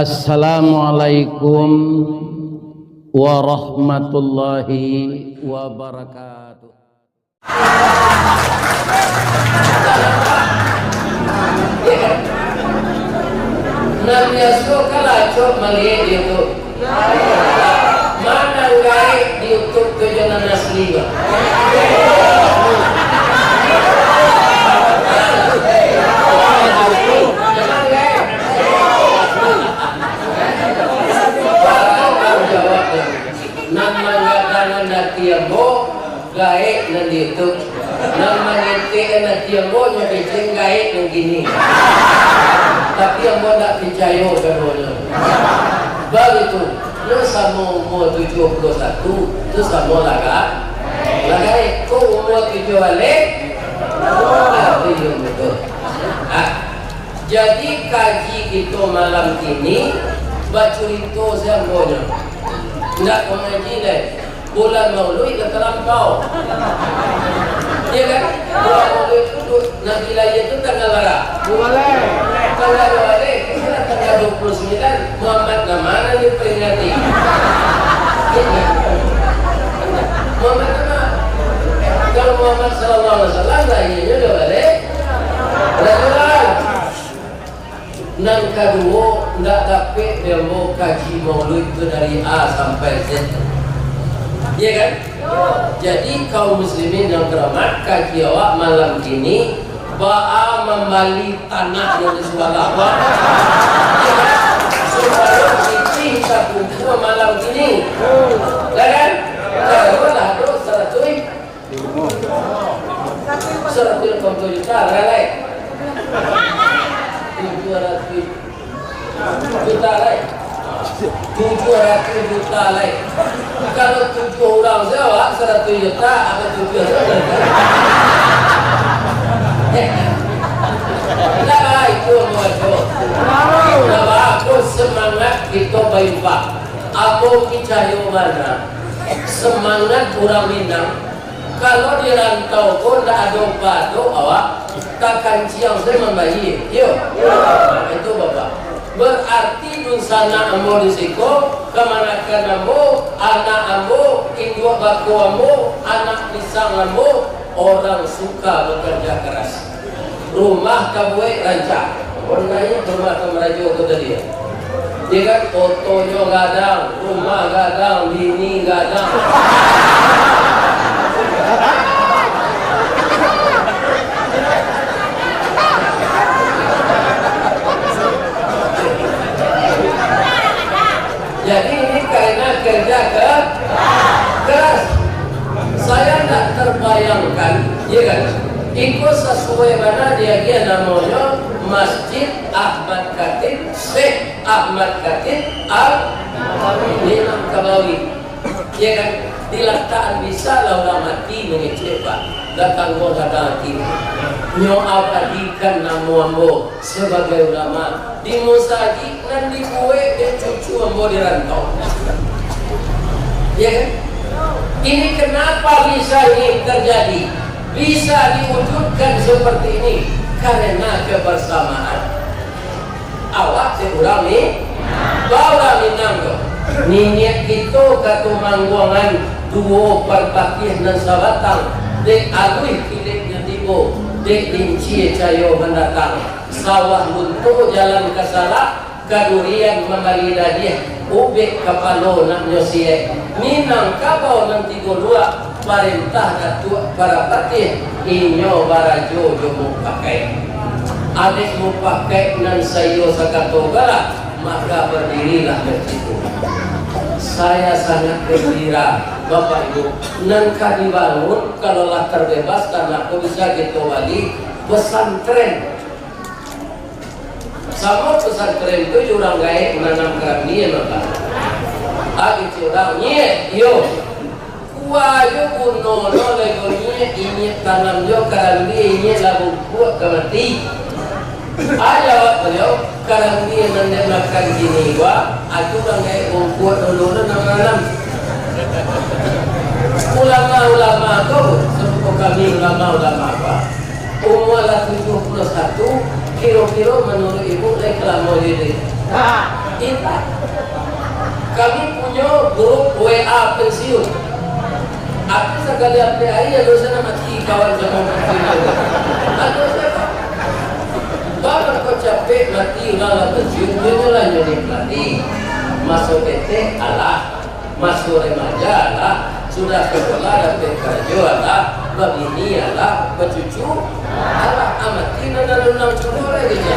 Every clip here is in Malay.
Assalamualaikum warahmatullahi wabarakatuh. Namanya suka lacok melihat YouTube. Mana guys di YouTube kejonan asli ba? Tiambo gaek na dito nang mangiti na tiambo nya kicing gaek ng gini tapi ang mo na pichayo gano'n begitu no samo mo 71 tu samo lagay ko umur 7 balik jadi kaji kita malam ini baca itu saya maunya tidak mengaji deh bulan Maulid ke terlampau, ya kan? Bulan Maulid itu nanti lagi itu tanggal berapa? Tanggal 29 Muhammad mana diperingati? Muhammad mana? Kalau Muhammad Sallallahu Alaihi Wasallam lahirnya udah balik, bulan. Nang kedua ndak dapat dia mau kaji Maulid itu dari A sampai Z. Iya kan? Jadi kaum muslimin yang keramat kaji awak malam ini ba'a membali tanah yang disualawa iya kan? Supaya kita bisa kumpul malam ini iya kan? Kalau lah itu 100 juta relai 700 juta relai 700 juta lain. Kalau 7 orang sewa 100 juta atau 7 orang. Nah itu muncul. Nah aku semangat kita bayupak. Aku kicayo mana? Semangat orang Minang. Kalau di rantau pun tak ada padu awak takkan siang saya membayi. Yuk. Itu bapak. Berarti dusana ambo risiko kemanakan ambo anak ambo induk baku ambo anak pisang ambo orang suka bekerja keras rumah kabuai rancang warnanya rumah kemerajo ke tadi dia kan fotonya gadang rumah gadang bini gadang jadi ini karena kerja keras. Saya tidak terbayangkan, ya kan? Ikut sesuai mana dia namanya Masjid Ahmad Khatib, Syekh Ahmad Khatib Al-Imam Kabawi, ya kan? Diletakkan bisa lah mati mengecewa. Datang gua kata hati. Nyo abadikan namu ambo sebagai ulama di musaji dan di kue dan cucu ambo di rantau. Ya kan? Ini kenapa bisa ini terjadi? Bisa diwujudkan seperti ini karena kebersamaan. Awak seurami, bawa minanggo. Ninyek itu katu mangguangan duo perpakih dan sabatang. Dek alui pilihnya tibo, dek linci cayo mendatang. Sawah buntu jalan kesalah, kadurian membali dadiah. Ubek kapalo nak nyosie. Minang kabau nanti golua, perintah datuk para patih. Inyo barajo jomu pakai. Adik mu pakai nan sayo sakatogala, maka berdirilah bersitu. Saya sangat gembira Bapak Ibu nangka dibangun kalau lah terbebas karena aku bisa gitu wali pesantren sama pesantren itu orang gaek menanam kerami ya Bapak itu orangnya yo kuayo kuno lo legonya ini tanam jo kerami ini lagu buat kemati aja beliau karang dia nanti makan gini gua aku kan kayak buat dulu nanam ulama tuh sebut kami ulama apa umur 71 kira-kira menurut ibu lek lama jadi Kita kami punya grup WA pensiun. Aku sekali PAI ya dosa nama kawan sama pensiun. Aku siapa? Bapak kau capek mati ulang pensiun dia lah jadi pelatih. Masuk PT alah, masuk remaja alah, sudah sekolah dapat kerja alah, begini alah, bercucu alah, amati dan undang cucu lagi je.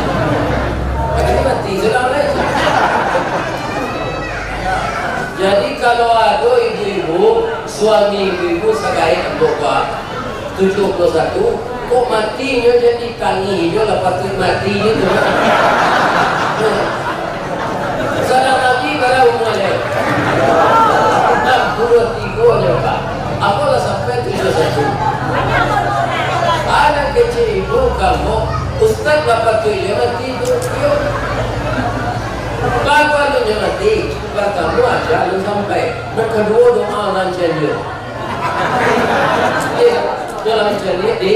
Ini mati selang lagi. Jadi kalau ada ibu-ibu, suami ibu-ibu sekali anggota 71, kok matinya jadi tangi hijau lepas itu matinya tu. Sedang lagi kalau umurnya 63 nya Pak. Apalah sampai 71. Anak kecil ibu kamu, Ustaz dapat tujuan mati itu. Lalu lu mati, pertama aja lu sampai. Dan kedua doa lancar dia. Dalam jadi di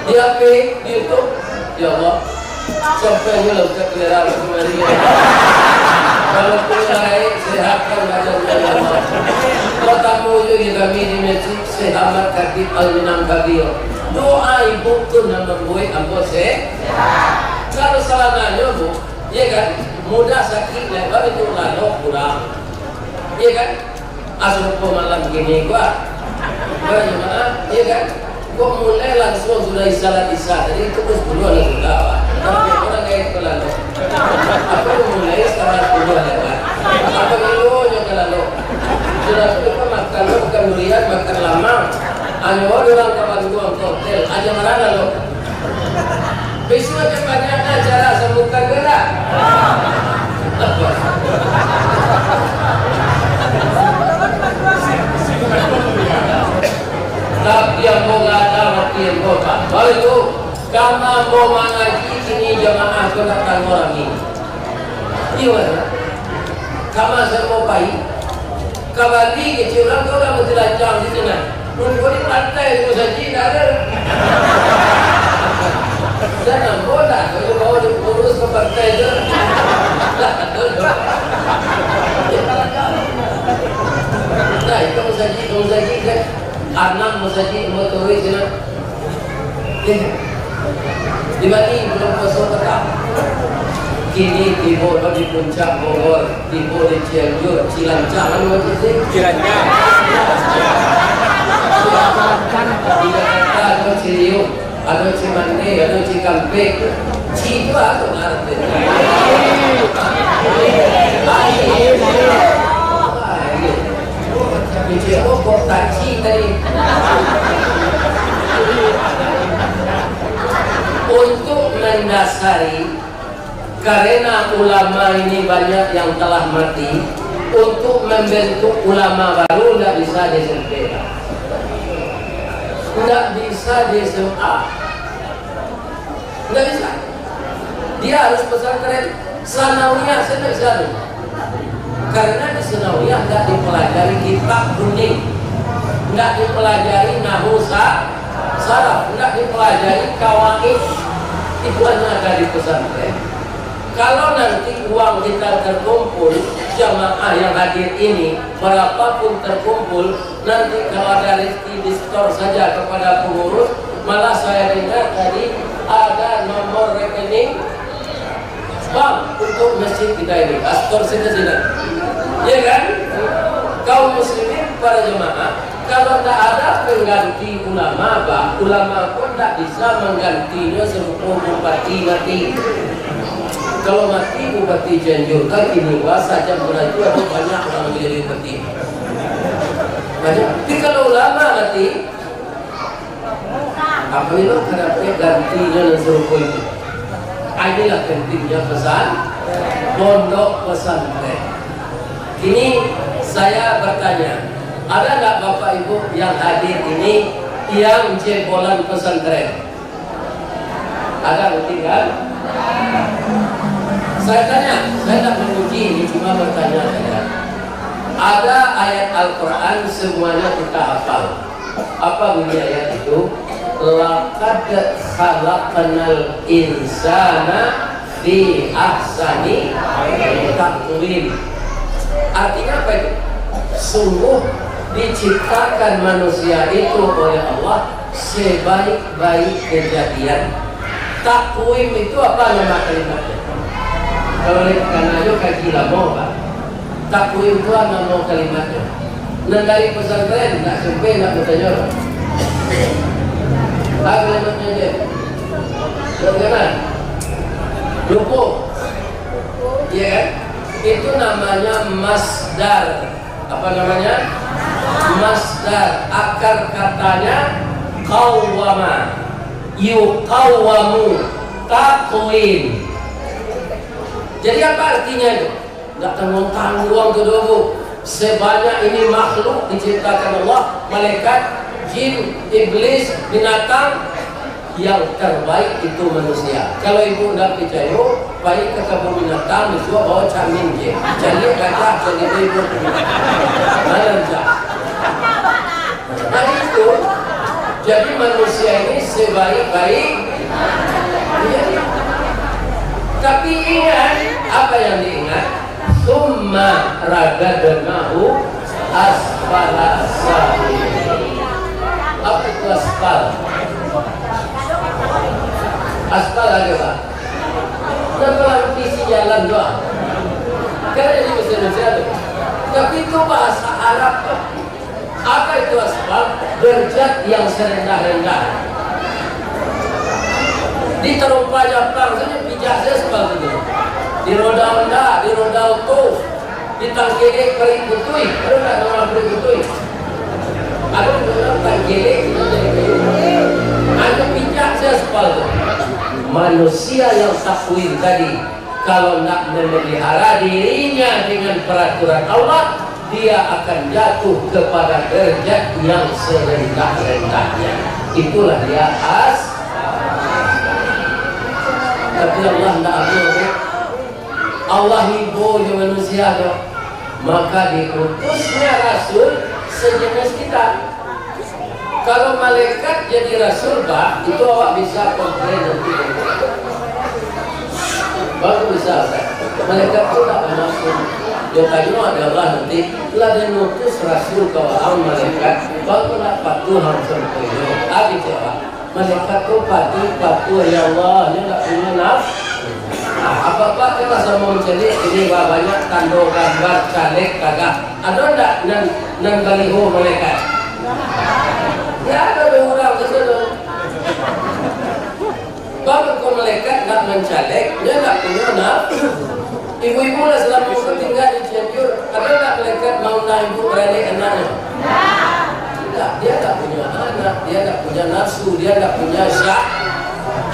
HP, di YouTube, ya Allah, sampai lu ke kelihatan kemarin. Kalau mulai sehatkan badan ya Allah. Kalau tamu juga kami di masjid sehat kaki al-minam kabir. Doa ibu tu nama buat ambo sehat. Kalau salah nanya bu, ya kan, mudah sakit lebar itu lalu kurang, ya kan, asal malam gini gua, bagaimana, ya kan, gua mulai langsung sudah salat isya, jadi terus dulu lagi dakwah, tapi orang kayak itu lalu, aku mulai sekarang dulu lebar, apa dulu juga lalu, sudah kita makan bukan durian makan lama, hanya orang kawan gua hotel, aja mana lalu. Besok aja banyak acara sembuhkan gerak. Tapi yang mau ada mati yang mau pak. Baru itu, kamu mau mengaji ini jamaah kenakan orang ini. Gimana? Kamu semua baik. Kembali kecil orang kau dah mesti lancang di sana. Nunggu di pantai itu saja ada. Jangan bodoh, kalau mau diurus ke partai itu. Nah, itu musaji kan, anak musaji motoris itu. Dibanding belum kosong tetap. Kini tiba di puncak Bogor, tiba di Cianjur, Cilancang, mana macam itu? Cilancang. Di Jakarta ada Ciliwung. Ada Cimande, ada Cikampek, Cipa atau ngarep itu. Bicara kok taci tadi. Untuk mendasari, karena ulama ini banyak yang telah mati, untuk membentuk ulama baru tidak bisa disempurnakan. Tidak bisa di SMA, tidak bisa. Dia harus pesantren sanawiyah, saya tidak bisa tuh. Karena di sanawiyah tidak dipelajari kitab kuning, tidak dipelajari nahu saraf, tidak dipelajari kawaid. Itu hanya ada di pesantren. Kalau nanti uang kita terkumpul, jamaah yang hadir ini berapapun terkumpul, nanti kalau ada rezeki di-store saja kepada pengurus, malah saya dengar tadi ada nomor rekening bank untuk masjid kita ini, store sini, ya kan? Kaum muslimin para jemaah, kalau tak ada pengganti ulama, bah, ulama pun tak bisa menggantinya sebelum bupati mati. Kalau mati bupati Cianjur kan ini saja mulai itu ada banyak orang menjadi bupati. Banyak. Tapi kalau ulama mati, apa itu karena gantinya dan serupa itu. Inilah pentingnya pesan pondok pesantren. Ini saya bertanya, ada nggak bapak ibu yang hadir ini yang jebolan pesantren? Ada mungkin kan? Saya tanya, saya tak menguji ini, cuma bertanya saja. Ada ayat Al-Quran semuanya kita hafal. Apa bunyi ayat itu? Laqad khalaqnal insana fi ahsani taqwim. Artinya apa itu? Sungguh diciptakan manusia itu oleh Allah sebaik-baik kejadian. Takwim itu apa nama kalimatnya? Kalau karena itu kaji lama Pak. Takwim itu apa nama kalimatnya? Dan dari pesantren nak sampai nak bertanya. Apa kalimatnya dia? Bagaimana? Lupa. Iya kan? Itu namanya masdar. Apa namanya? Masdar. Akar katanya qawwama, yuqawwamu, taqwim. Jadi apa artinya itu? Nggak tanggung-tanggung tuh dulu. Sebanyak ini makhluk diciptakan Allah, malaikat, jin, iblis, binatang, yang terbaik itu manusia. Kalau ibu tidak percaya, baik ke kebun binatang itu bawa camin je. Jadi kata jadi ibu. Mana Nah itu, jadi manusia ini sebaik-baik. Ya. Tapi ingat apa yang diingat? Summa ragadnahu asfala safilin. Apa itu asfal? Aspal ada Pak. Dan kalau visi jalan doang. Karena ini mesin Indonesia. Tapi itu bahasa Arab Pak. Apa itu aspal? Derajat yang serendah-rendah. Di terumpa Jepang saja pijak saya aspal itu. Di roda Honda, di roda auto, di tangkiri perik butui. Ada tak nama perik butui? Ada nama tangkiri itu jadi kayu. Ada pijak saya aspal itu. Manusia yang takwim tadi, kalau nak memelihara dirinya dengan peraturan Allah, dia akan jatuh kepada derajat yang serendah-rendahnya. Itulah dia Tapi Allah tidak adil. Allah hibur manusia tu. Maka diutusnya Rasul sejenis kita. Kalau malaikat jadi rasul Pak, itu awak bisa komplain nanti. Baru bisa Pak. Malaikat itu tak banyak pun. Dia tanya ada Allah nanti. Telah dia nutus rasul ke awak malaikat. Baru nak patuh hampir itu. Habis ya Pak. Malaikat itu patuh ya Allah. Dia tak punya nafsu. Apa-apa kita sama mencari ini banyak tanda gambar caleg kagak. Ada enggak nan baliho malaikat? Ya ada orang ke sana. Bapak kau malaikat nak mencalek, dia tak punya nafsu. Ibu-ibu lah selama mau tinggal di Cianjur, ada tak malaikat mau nak ibu beradik anaknya? Tidak, dia tak punya anak, dia tak punya nafsu, dia tak punya syak.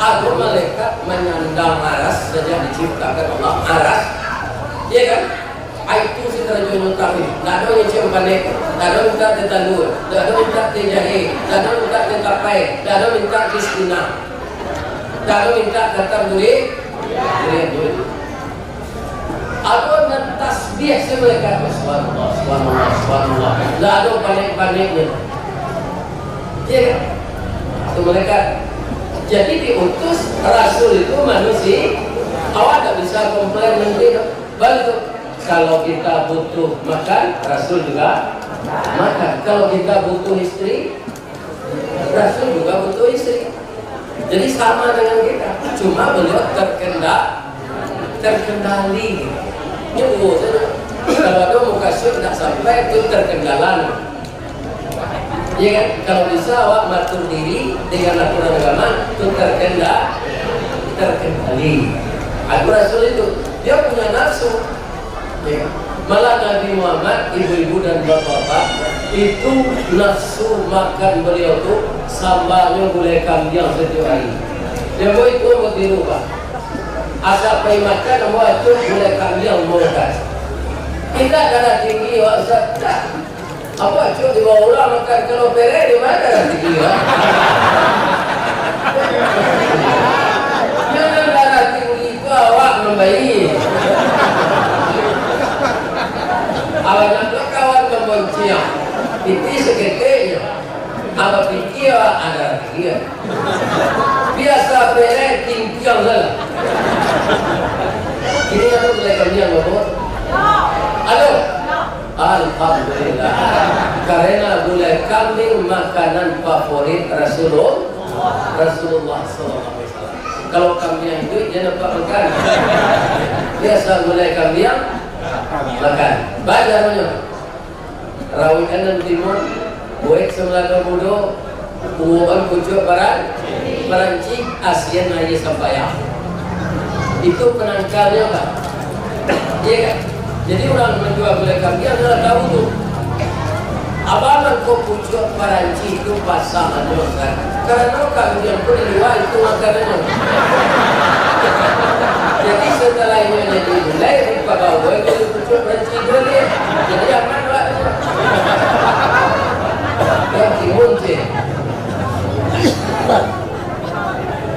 Ada malaikat menyandang aras saja diciptakan Allah aras, iya kan? Itu si terjun kami. Tidak ada yang cium panik, tidak ada minta tetandur, tidak ada minta tejahe, tidak ada minta tetapai, tidak ada minta kistina, tidak ada minta kata duri. Ada yang tasbih mereka. Subhanallah, subhanallah, subhanallah. Tidak ada panik-paniknya. Iya kan? Itu mereka. Jadi diutus Rasul itu manusia. Awak tak bisa komplain nanti. Balik. Kalau kita butuh makan, Rasul juga makan. Kalau kita butuh istri, Rasul juga butuh istri. Jadi sama dengan kita. Cuma beliau terkendali. Ini saja. Kalau ada muka syur tidak sampai itu terkendala. Ya kan? Kalau bisa awak matur diri dengan aturan agama itu terkendali. Aku Rasul itu dia punya nafsu. Ya. Malah Nabi Muhammad, ibu-ibu dan bapak-bapak itu nafsu makan beliau tuh sambalnya gulai kambing setiap hari. Dia mau itu mau dirubah. Asal pergi makan, mau itu gulai kambing mau makan. Kita darah tinggi, wak Ustaz. Apa cuy di bawah orang makan kalau pere di mana darah tinggi? Jangan darah tinggi itu awak membaik. Awak nak kawan membenci, piti seketiknya, apa piti ada dia. Biasa pere tinggi yang salah. Ini ada gulai kambing bapak? Aduh. Alhamdulillah. Karena gulai kambing makanan favorit Rasulullah SAW. Kalau kambing itu dia dapat makan. Biasa gulai kambing makan. Baca namanya. Rawi kanan timur, buat semelaga bodoh, bukan kucuk baranci, asian aja sampai. Itu penangkalnya Pak. Iya kan? Jadi orang menjual gulai kambing adalah tahu tuh. Abang kok pucuk paranci itu pasangan kan? Karena kambing pun di luar itu makanannya. Jadi setelah ini jadi gulai, Pak Bawa itu pucuk paranci gulai. Jadi aman Pak. Yang timun sih.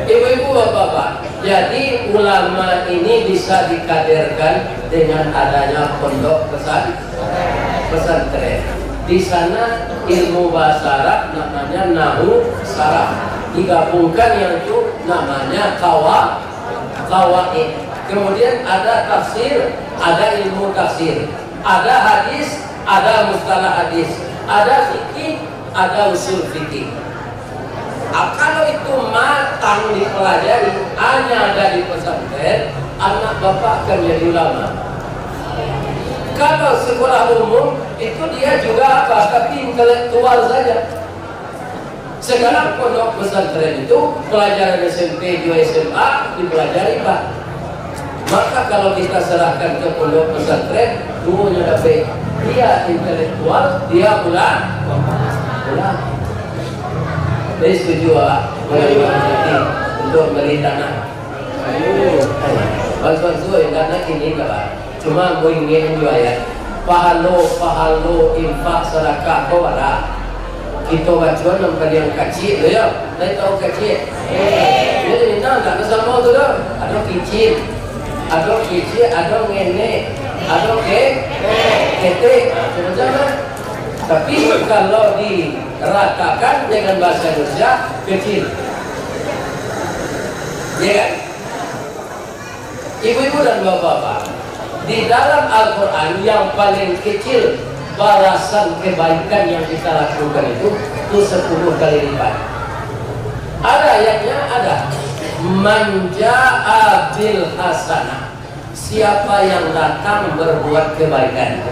Ibu-ibu bapak-bapak, jadi ulama ini bisa dikaderkan dengan adanya pondok pesantren. Di sana ilmu bahasa Arab namanya nahu saraf, digabungkan yang itu namanya qawaid. Kemudian ada tafsir, ada ilmu tafsir, ada hadis, ada mustalah hadis, ada fikih, ada usul fikih. Kalau itu matang dipelajari hanya ada di pesantren, anak bapak akan jadi ulama. Kalau sekolah umum itu dia juga apa? Tapi intelektual saja. Sekarang pondok pesantren itu pelajaran SMP 2 SMA dipelajari Pak. Maka kalau kita serahkan ke pondok pesantren, gurunya dapat dia intelektual, dia ulama. Saya setuju untuk beli tanah. Bantuan suai tanah ini Pak. Cuma gue ingin juga ya. Pahalo infak sedekah kau ada. Kita bacuan nampak yang kecil, ya. Saya tahu kecil. Jadi minta tak kesama tu dah. Ada kecil, ada ngene, ada ketek, macam-macam. Tapi kalau diratakan dengan bahasa Indonesia kecil, ya kan? Ibu-ibu dan bapak-bapak, di dalam Al-Quran yang paling kecil balasan kebaikan yang kita lakukan itu 10 kali lipat. Ada ayatnya, ada manja bil hasanah, siapa yang datang berbuat kebaikan,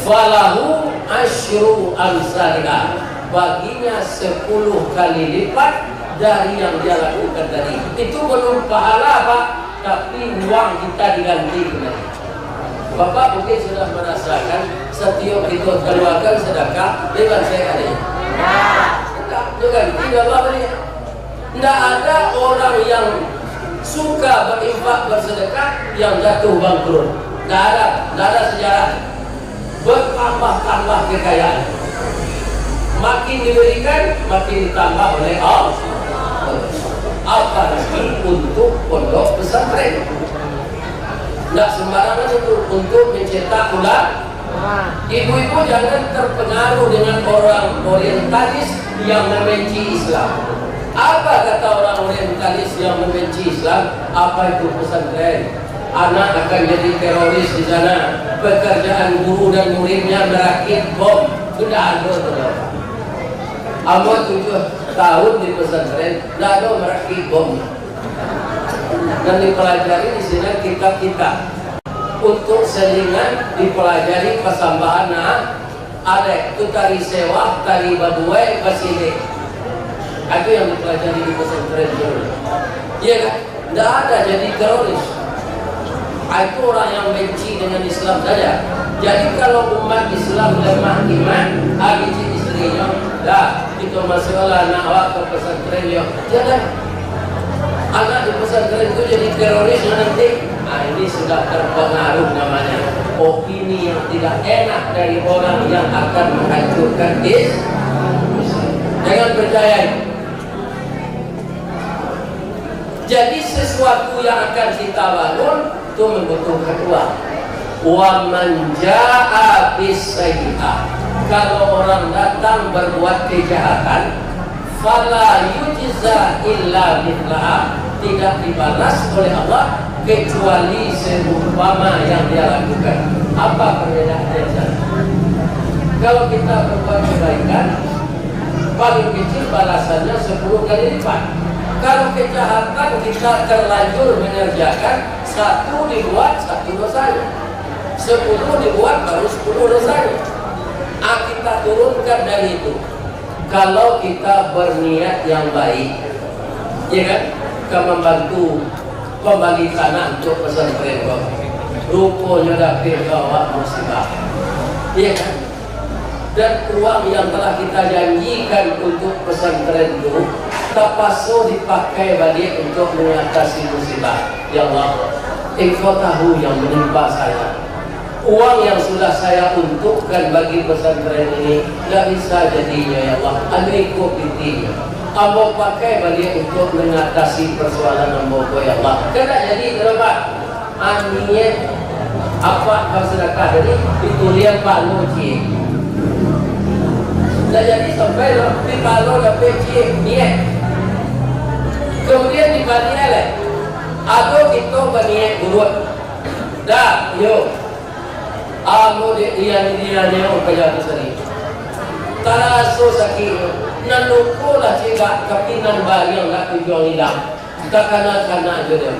falahu asyru amsalha, baginya 10 kali lipat dari yang dia lakukan tadi. Itu belum pahala Pak, tapi uang kita diganti kembali. Bapak mungkin sudah merasakan setiap kita keluarkan sedekah dengan saya ada. Tidak apa dia. Tidak ada orang yang suka berinfak bersedekah yang jatuh bangkrut. Tidak ada sejarah. Bertambah-tambah kekayaan. Makin diberikan, makin ditambah oleh Allah. Apalagi untuk pondok pesantren. Tidak sembarangan itu untuk mencetak ulama. Ibu-ibu jangan terpengaruh dengan orang orientalis yang membenci Islam. Apa kata orang orientalis yang membenci Islam? Apa itu pesantren? Anak akan jadi teroris di sana. Pekerjaan guru dan muridnya merakit bom. Sudah ada saudara. Ambo 7 tahun di pesantren, tidak ada merakit bom. Dan dipelajari di sini kitab-kitab. Untuk selingan dipelajari pasambahan ada itu tari sewa, tari baduai, basile. Itu yang dipelajari di pesantren dulu. Iya kan? Tidak ada jadi teroris. Itu orang yang benci dengan Islam saja. Jadi kalau umat Islam lemah iman, benci istrinya, dah itu masalah nak awak ke pesantren dia. Jangan anak di pesantren itu jadi teroris nanti. Ini sudah terpengaruh namanya opini yang tidak enak dari orang yang akan menghancurkan Islam. Jangan percaya. Jadi sesuatu yang akan kita bangun itu membutuhkan uang. Wa man jaa bis-sayyi'ah, kalau orang datang berbuat kejahatan, fala yujza illa mithlaha, tidak dibalas oleh Allah kecuali seumpama yang dia lakukan. Apa perbedaannya sana? Kalau kita berbuat kebaikan, paling kecil balasannya 10 kali lipat. Kalau kejahatan kita terlanjur mengerjakan, 1 dibuat 1 dosanya, 10 dibuat baru 10 dosanya. Kita turunkan dari itu. Kalau kita berniat yang baik, ya kan, kita membantu pembagi tanah untuk pesantren kok, rupanya dapat bawa musibah, ya kan. Dan uang yang telah kita janjikan untuk pesantren itu terpaksa dipakai balik untuk mengatasi musibah. Ya Allah, Engkau tahu yang menimpa saya. Uang yang sudah saya untukkan bagi pesantren ini tidak bisa jadinya, ya Allah. Amriku pintinya, Amba pakai balik untuk mengatasi persoalan Amba, ya Allah. Tidak jadi terlepas. Niat apa kau sedekah tadi itu lihat Pak Loci. Tidak jadi sampai di Palo dapat cik niat. Kemudian dibalik lagi. Atau kita berniat buruk. Dah, yuk. Amo dia orang kerja tu sendiri. Taraso sakit, nanuko lah cakap kapinan bayang nak tujuan hilang. Tak kana je dia.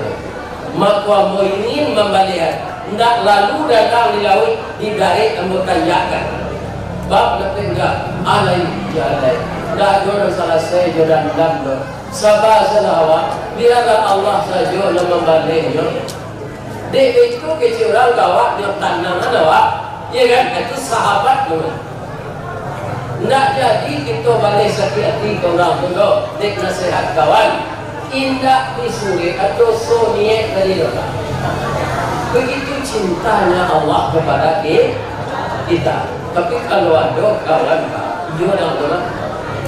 Maka amo ingin membalik. Nak lalu datang di laut di darat amo tanjakan. Bab nak tinggal alai jalai. Dah jodoh selesai jodoh dan sabar selawat. Biarlah Allah saja yang membaliknya. Dek itu kecil orang gawat dia tanam ada wak, ya kan? Itu sahabat tu. Tidak jadi kita balik sakit hati orang tu. Dek nasihat kawan, indah disuruh atau so niat dari orang. Begitu cintanya Allah kepada kita. Tapi kalau ada kawan, dia orang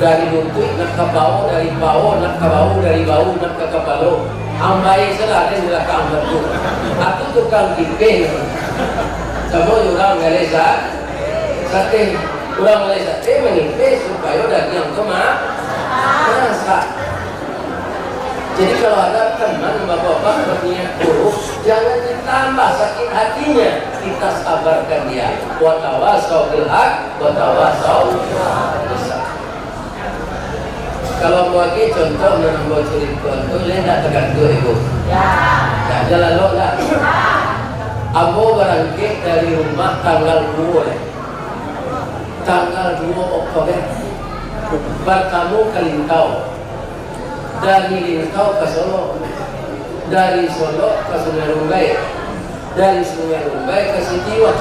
dari lutut nak ke bawah, dari bawah nak ke bawah, dari bawah nak ke kepala. Ambai salah dia belakang betul. Aku tukang kipin. Semua orang Malaysia, sate orang Malaysia sate menipis supaya daging tu masak. Jadi kalau ada teman bapak-bapak berniat buruk, jangan ditambah sakit hatinya. Kita sabarkan dia. Wa tawasau bil haq, wa tawasau bis sabr. Kalau bagi contoh dalam buat cerita tu, dia tak tergantung ibu. Ya, jalan lo tak. Abu berangkat dari rumah tanggal 2 Oktober. Bertemu ke Lintau. Dari Lintau ke Solo. Dari Solo ke Sungai Rumbai. Dari Sungai Rumbai ke Sitiwan.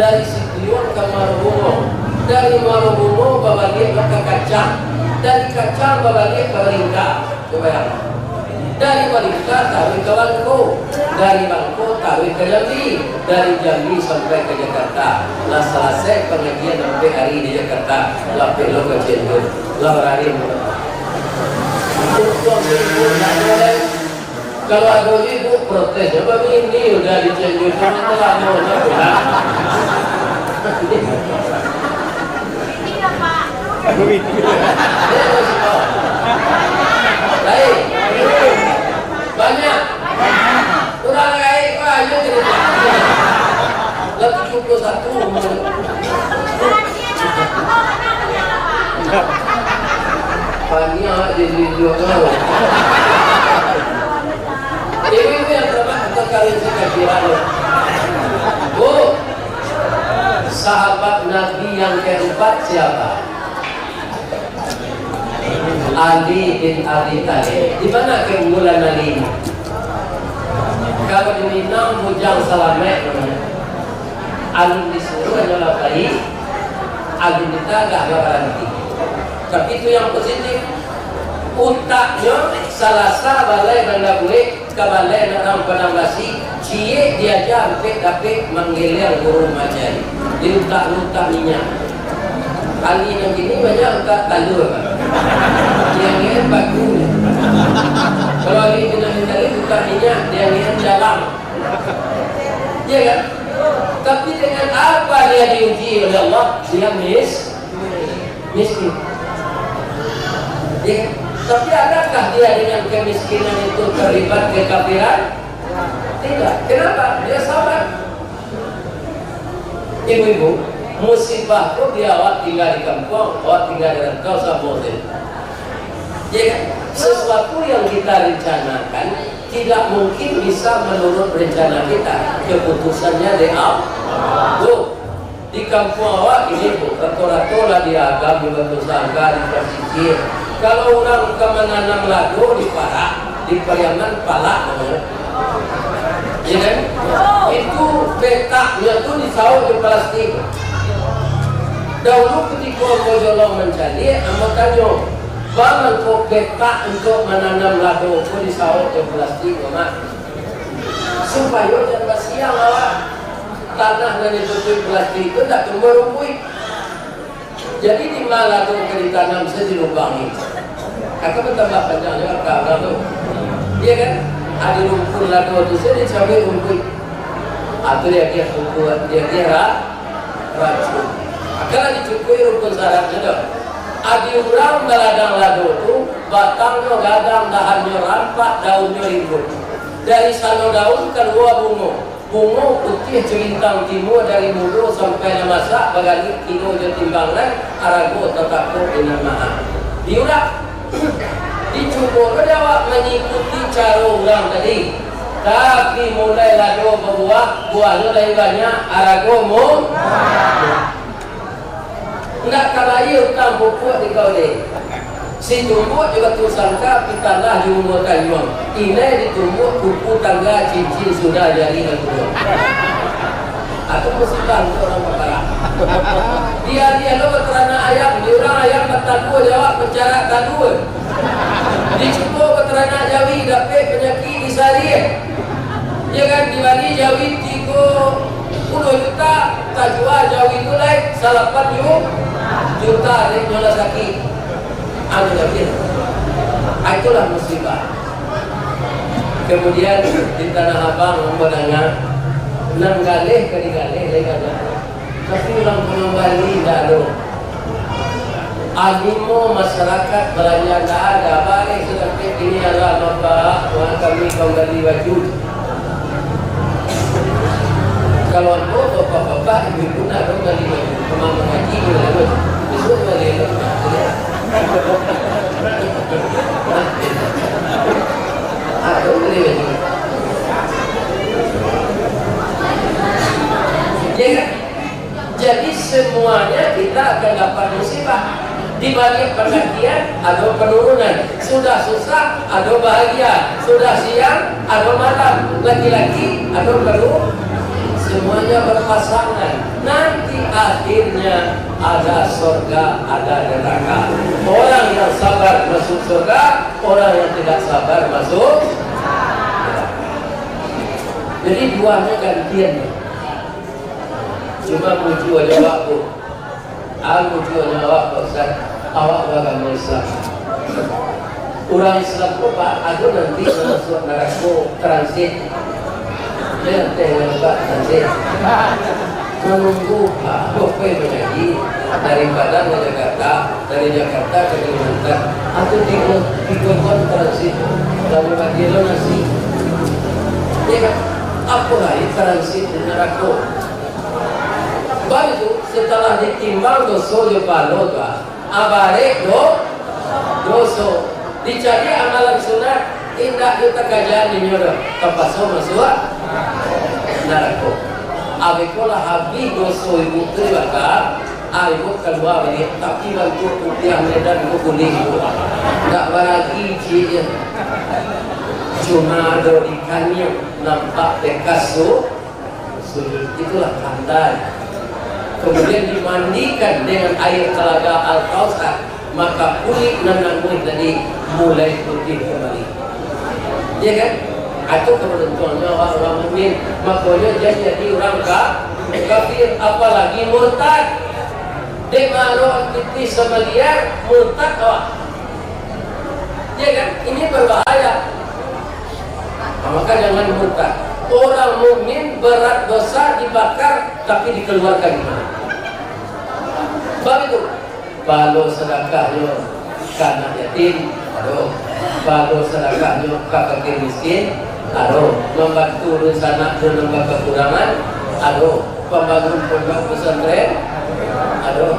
Dari Sitiwan ke Marubungo. Dari Marubungo balik ke Kacang. Dari Kacang balik ke Walingka, coba. Dari Walingka tarik ke Bangko, dari Bangko tarik ke Jambi, dari Jambi sampai ke Jakarta. Lah selesai pengajian sampai hari di Jakarta, lah belok ke Cianjur, lah berari. Kalau ada ibu protes, apa ini udah di Cianjur cuma telah mau baik. Banyak. Kurang baik kok ayo cerita. Lah 71. Banyak di video kau. Ini yang terbaik kali saya kira. Bu, sahabat Nabi yang keempat siapa? Ali bin Abi Thalib. Di mana keunggulan Ali? Kalau di Minang bujang Salamet namanya. Alun disuruh nyolakai, alun kita agak berhenti. Tapi itu yang positif. Utaknya salasa balai dan boleh ke balai dan penambasi. Cie diajar sampai menggilir guru majari. Di utak-utak minyak. Ali yang ini banyak utak talur. Yang ini bagus. Kalau Ali mencari utak minyak, dia ini dalam. Ya kan? Tapi dengan apa dia diuji oleh Allah? Dia miskin. Ya kan? Tapi adakah dia dengan kemiskinan itu terlibat kekafiran? Tidak. Kenapa? Dia sabar. Ibu-ibu, musibah itu dia awak tinggal di kampung, awak tinggal di rantau sampai. Ya kan? Sesuatu yang kita rencanakan tidak mungkin bisa menurut rencana kita. Keputusannya di Allah. Tuh, di kampung awak ini bu, rata-rata lah diagam, dibantu sangga, dipasicir. Kalau orang ke menanam lado di parak, di Pariaman palak namanya. Ya kan? Itu petaknya tuh disaut di plastik. Dahulu ketika Bojolong mencari, amat tanya, bagaimana kok petak untuk menanam lado kok disaut di plastik, mak? Supaya jangan siang awak tanah dan ditutup plastik itu tak tumbuh rumput. Jadi di mana lado ke ditanam saya dilubangi. Aku bertambah panjangnya kakak tu. Dia kan? Ada rumput lado tu saya dicabai rumput. Atau dia rumput dia racun. Akan dicukui rumput syaratnya tu. Ada orang meladang lado tu batangnya gadang, dahannya rampak, daunnya rimbun. Dari sana daun keluar bunga putih celintang timur dari mulu sampai masak bagani kilo je timbangan arago tetap dengan mahal. Diurak dicuba jawab mengikuti cara orang tadi. Tapi mulai lado berbuah, buahnya lebih banyak arago mu. Nak kalai utang pupuk di kau ni. Si tumbuk juga tu sangka pitanlah di umur kanyong. Ini ditumbuk kupu tangga cincin sudah jadi dan kedua. Atau musibah untuk orang perkara. Dia lo keterangan ayam, diorang ayam bertaku jawab pencara taku. Dicuba keterangan Jawi dapat penyakit di sari. Ya kan di Bali Jawi 30 juta, tak jual Jawi itu lain 8 juta dari nyola sakit. Anu yakin. Itulah musibah. Kemudian di Tanah Abang mendengar 6 galih kali galih lagi. Tapi orang kembali tidak ada. Animo masyarakat belanja tidak ada. Balik seperti ini adalah bapak kami kembali wajud. Kalau bapak-bapak ibu-ibu nak kembali wajud, kemana mengaji wajud. Besok balik jadi semuanya kita akan dapat musibah. Di balik pergantian ada penurunan. Sudah susah ada bahagia. Sudah siang ada malam. Laki-laki ada penuh. Semuanya berpasangan. Nanti akhirnya ada surga, ada neraka. Orang yang sabar masuk surga, orang yang tidak sabar masuk neraka. Jadi duanya gantian. Cuma muji wajah aku. Aku muji wajah aku, Ustaz. Awak beragama Islam. Orang Islam itu Pak, ada nanti masuk neraka transit. Dia tengok transit. Menunggu Pak Kopi mengaji dari Padang ke Jakarta, dari Jakarta ke Kalimantan, atau di Kota transit lalu bagi lo nasi. Ya kan? Apa lagi transit di neraka? Baik itu setelah ditimbang dosa di palo tu, abare dosa. Dicari amalan sunat, tindak kita kajian di nyoro, kepaso masuk neraka. Abikola habis dosa ibu tu bakal, ibu keluar ini, tapi bantu putih medan itu kuning itu, tak beragi cie. Cuma ada ikannya nampak bekas sudut, itulah tanda. Kemudian dimandikan dengan air telaga Al-Kausar, maka kulit nanangui tadi mulai putih kembali. Ya kan? Atau keberuntungannya orang mukmin, makanya dia jadi orang kafir, apalagi murtad. Demaro aktivis sama dia murtad awak. Ya kan? Ini berbahaya. Maka jangan murtad. Orang mukmin berat dosa dibakar tapi dikeluarkan gimana? Sebab itu, balo sedekahnya ke anak yatim, balo sedekahnya ke fakir miskin, Aduh, membantu rencana dan lembaga kekurangan. Aduh, pembangun pondok pesantren. Aduh.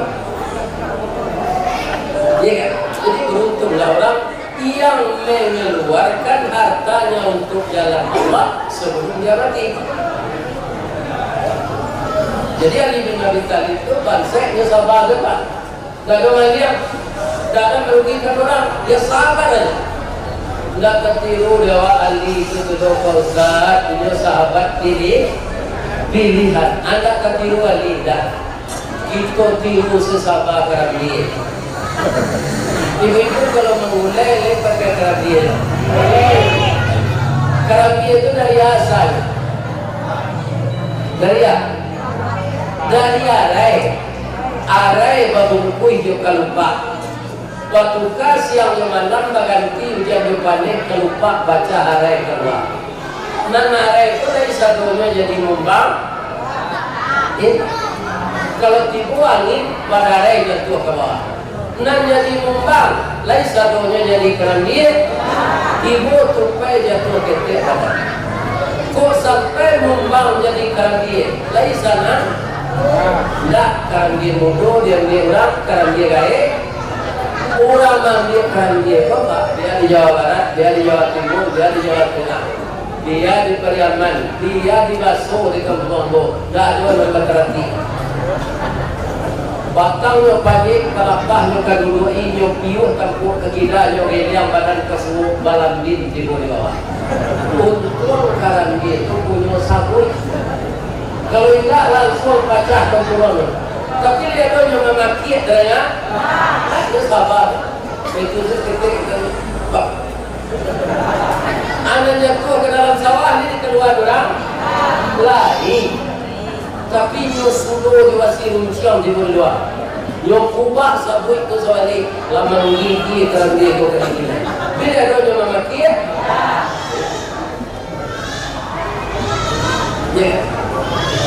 Ya kan? Jadi beruntunglah orang yang mengeluarkan hartanya untuk jalan Allah sebelum dia mati. Jadi Ali bin Abi Thalib itu bangsa yang sabar depan. Tidak ada dia, tidak ada merugikan orang. Dia sabar aja. Tidak tertiru bahwa Ali itu betul Ustaz, dia sahabat pilihan. Anda tertiru Ali dah. Kita tiru sesabar kerana dia. Ibu-ibu kalau mengulai pakai kerabia. Kerabia itu dari asal. Dari arai babungkui jo kalupa. Waktu kas yang malam baganti ujian panik kalupa baca arai keluar. Nan arai itu dari satunya jadi mumbang. Kalau tipu angin pada arai jatuh ke bawah. Nan jadi mumbang, lain satunya jadi kerandia, ibu tupai jatuh ketek badan. Kok sampai mumbang jadi kerandia, lain sana, tidak kerandia bodoh, dia orang kerandia gaya, orang ambil kerandia bapak, dia di Jawa Barat, dia di Jawa Timur, dia di Jawa Tengah, dia di Pariaman, dia di Baso, di Kampung Tombo, tidak ada yang berkerati. Batang nyo pagi, kalapah nyo kadului, nyo piu, tampuk kegila, nyo giliang badan kesemuk balam din tibu di bawah. Untung karanggi itu punya sabun. Kalau tidak langsung pecah tempurung. Tapi dia tu nyo memaki adanya, itu sabar. Itu seketik dan anda jatuh ke dalam sawah ini keluar orang lari. Tapi nyo sudo diwasi runciang di luar. Nyo kubah sabut tu sawali lama ngigi kerana dia ko kena. Bila ada nyo mamaki ya.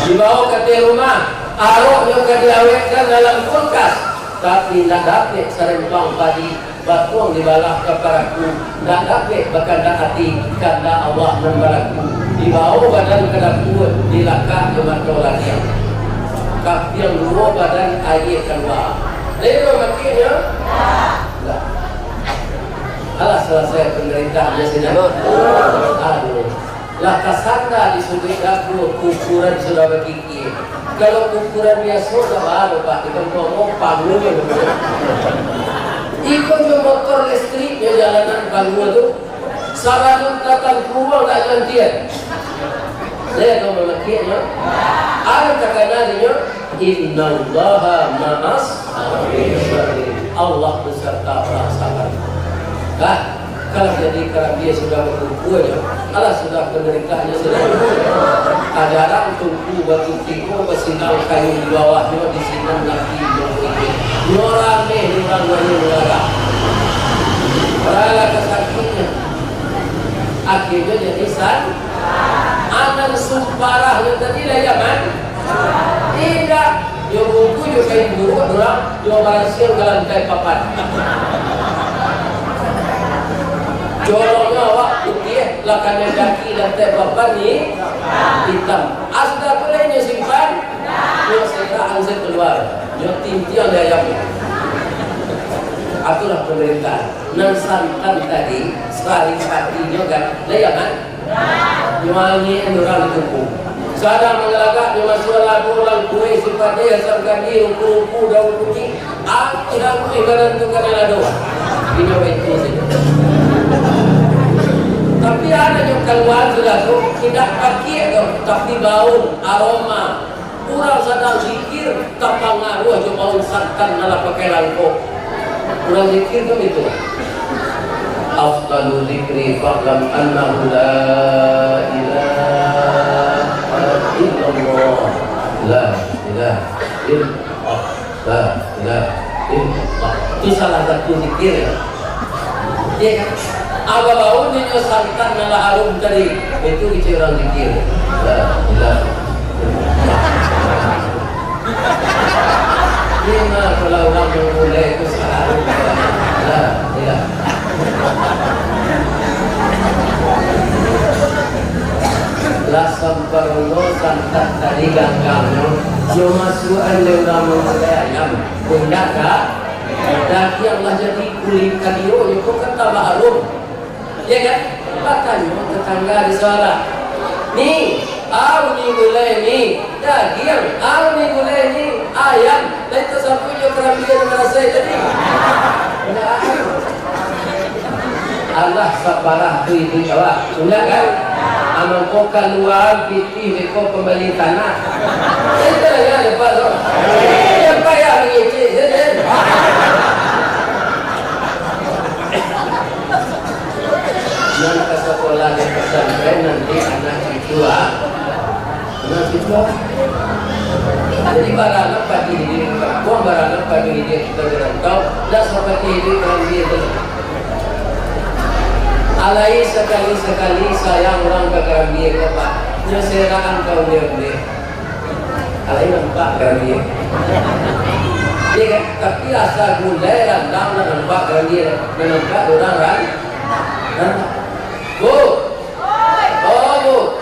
Dibawa ke rumah, arok nyo diawetkan dalam kulkas. Tapi nak dapat serempang padi batuang dibalah ke paraku. Nak dapat bakanda hati kanda Allah membalaku. Dibawa badan ke dapur dilakah ke matolanya. Kak yang dua badan air keluar. Lalu makinnya? Tak. Alah selesai pemerintahnya sudah. Aduh. Lah kasanda di sudut dapur ukuran sudah berkiki. Kalau ukuran biasa sudah baru Pak di kampung panggung. Ikut motor listriknya jalanan panggung tu. Saran datang keluar tak gantian. Saya tahu memakinya. Ada kakanannya. Inna Allaha ma'as Allah beserta orang sabar. Kan? Kalau jadi kerabia sudah berkumpul, Allah sudah penderitaannya sudah berkumpul. Ada orang tunggu batu tiku bersinau kayu di bawahnya di sini lagi berkumpul. Norame orang wanita. Rala kesakitnya. Akhirnya jadi san. Anak sumparah yang tadi layaman. Tidak. Yo buku yo kain buruk orang yo berhasil ke lantai papan. Jorongnya awak putih, lakannya kaki lantai papan ni hitam. Asda bolehnya simpan, yo segera anjir keluar, yo tintian ayam. Itulah pemerintahan. Nan santan tadi sekali hatinya kan, layaman. Jualnya orang itu. Sadar mengelakak dia masuk lagu orang kue sifatnya asal gadi ruku-ruku daun kucing. Tidak boleh badan tu kan lado. Ini itu saja. Tapi ada yang keluar sudah tu tidak pakai tapi bau aroma. Orang sedang zikir tak pengaruh je bau santan malah pakai langkok. Orang zikir tu itu. Afdalu zikri fa'lam annahu la ilaha illallah la ilaha illallah la ilaha illallah. Itu salah satu zikir ya. Ya kan? Apa bau ni santan malah harum tadi. Itu bicara zikir. La ilaha illallah. Lima kalau orang memulai kesalahan. La ilaha. Yo masukan lewat mulai ayam, bunda kak. Dan yang lah jadi kulit kadio, yo kok kata baharum, ya kan? Bahkan tetangga di sana, nih, ni mulai nih, daging, ni mulai nih, ayam, dan itu sampai yo kerambian merasa tadi. Allah sabarah tu itu jawab, sudah kan? Amal kau keluar piti mereka pembeli tanah. Itu yang lepas tu. Yang payah mengisi, jadi. Yang ke sekolah dan pesantren nanti anak cucu, anak cucu. Jadi barang apa di kampung, barang apa di kita berantau, dah seperti itu kan dia tu. Alai sekali-sekali sayang orang ke Gambir ya Pak. Nyeseraan kau dia. Alai nampak Gambir. Dia kan, tapi asa gulai landang nampak Gambir. Nampak orang kan? Bu. Oh Bu.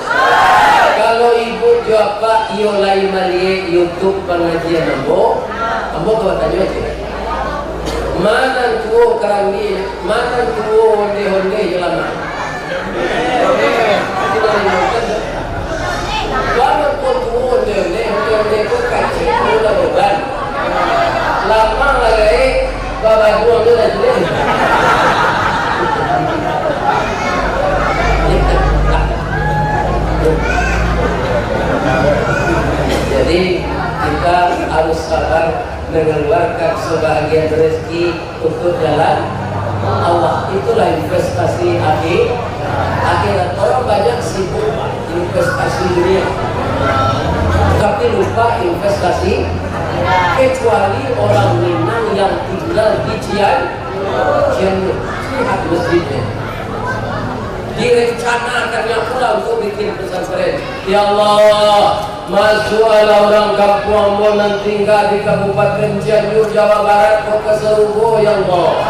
Kalau ibu jawab Pak, iyo lai melihat YouTube pengajian ambo. Ambo kau tanya aja. Mana tuo kerambi, mana tuo honde jelama. Kalau tuo honde kau kacau mula beban. Lama lagi bawa tuo tu dah jadi. Jadi kita harus sabar mengeluarkan sebahagian rezeki untuk jalan Allah. Itulah investasi akhirat. Orang banyak sibuk investasi dunia, tapi lupa investasi. Kecuali orang Minang yang tinggal di Cianjur, lihat masjidnya. Direncanakannya pula untuk bikin pesantren. Ya Allah, masuklah orang kampung Ambon dan tinggal di Kabupaten Cianjur, Jawa Barat, kau keserugo ya Allah.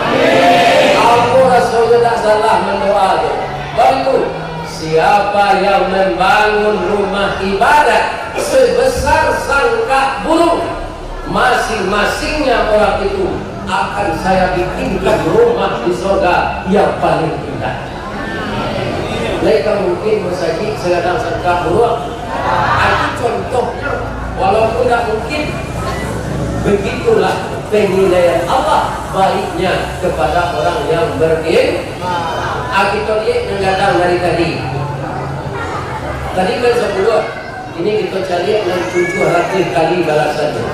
Aku rasanya tak salah mendoa tu. Baru siapa yang membangun rumah ibadat sebesar sangka burung, masing-masingnya orang itu akan saya bikinkan rumah di surga yang paling indah. Mereka mungkin bersajik sedang sangka burung. Itu contohnya, walaupun tak mungkin. Begitulah penilaian Allah baiknya kepada orang yang berilmu. Kita lihat mengadang dari tadi. Tadi kan 10, ini kita cari yang 700 kali balasannya.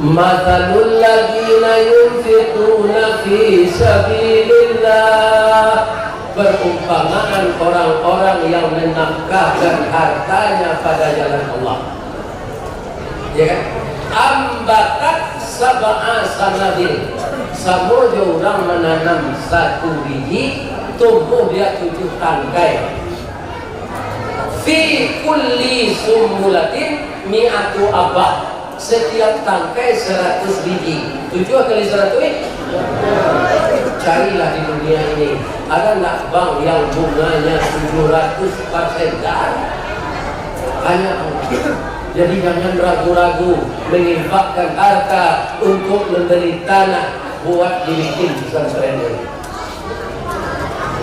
Mathalul ladzina yunfiquna fi sabilillah, perumpamaan orang-orang yang menafkahkan hartanya pada jalan Allah. Ya kan? Ambatat sab'a sanadin, samoja orang menanam satu biji, tumbuh dia 7 tangkai. Fi kulli sumbulatin mi'atu abah, setiap tangkai 100 biji. 7 kali 100. Carilah di dunia ini, ada nak bank yang bunganya 700% hanya. Jadi jangan ragu-ragu menginfakkan harta untuk membeli tanah buat dibikin pesantren ini.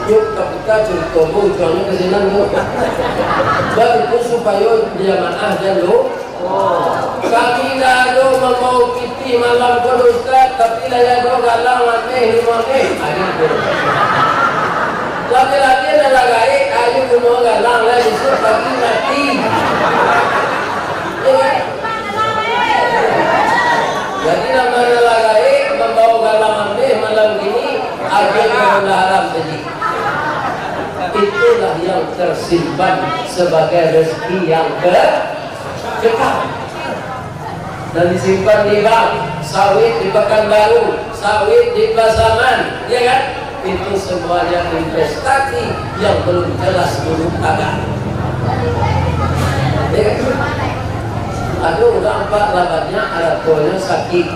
Yuk kita cerita bu, jualnya ke sini bu. Baru supaya jamaah dan lo. Kami dah ada mau piti malam ke Ustaz, tapi dah ada galang aneh 5 ada tu. Laki-laki dah lagai, ayo guna galang lah besok pagi mati. Jadi namanya lagai membawa galang aneh malam ini, aja kerana haram tadi. Itulah yang tersimpan sebagai rezeki yang kekal dan disimpan di bank, sawit di Pekanbaru, sawit di Pasaman, ya kan? Itu semuanya investasi yang belum jelas belum ada. Ya kan? Ada orang pak labatnya alatnya sakit,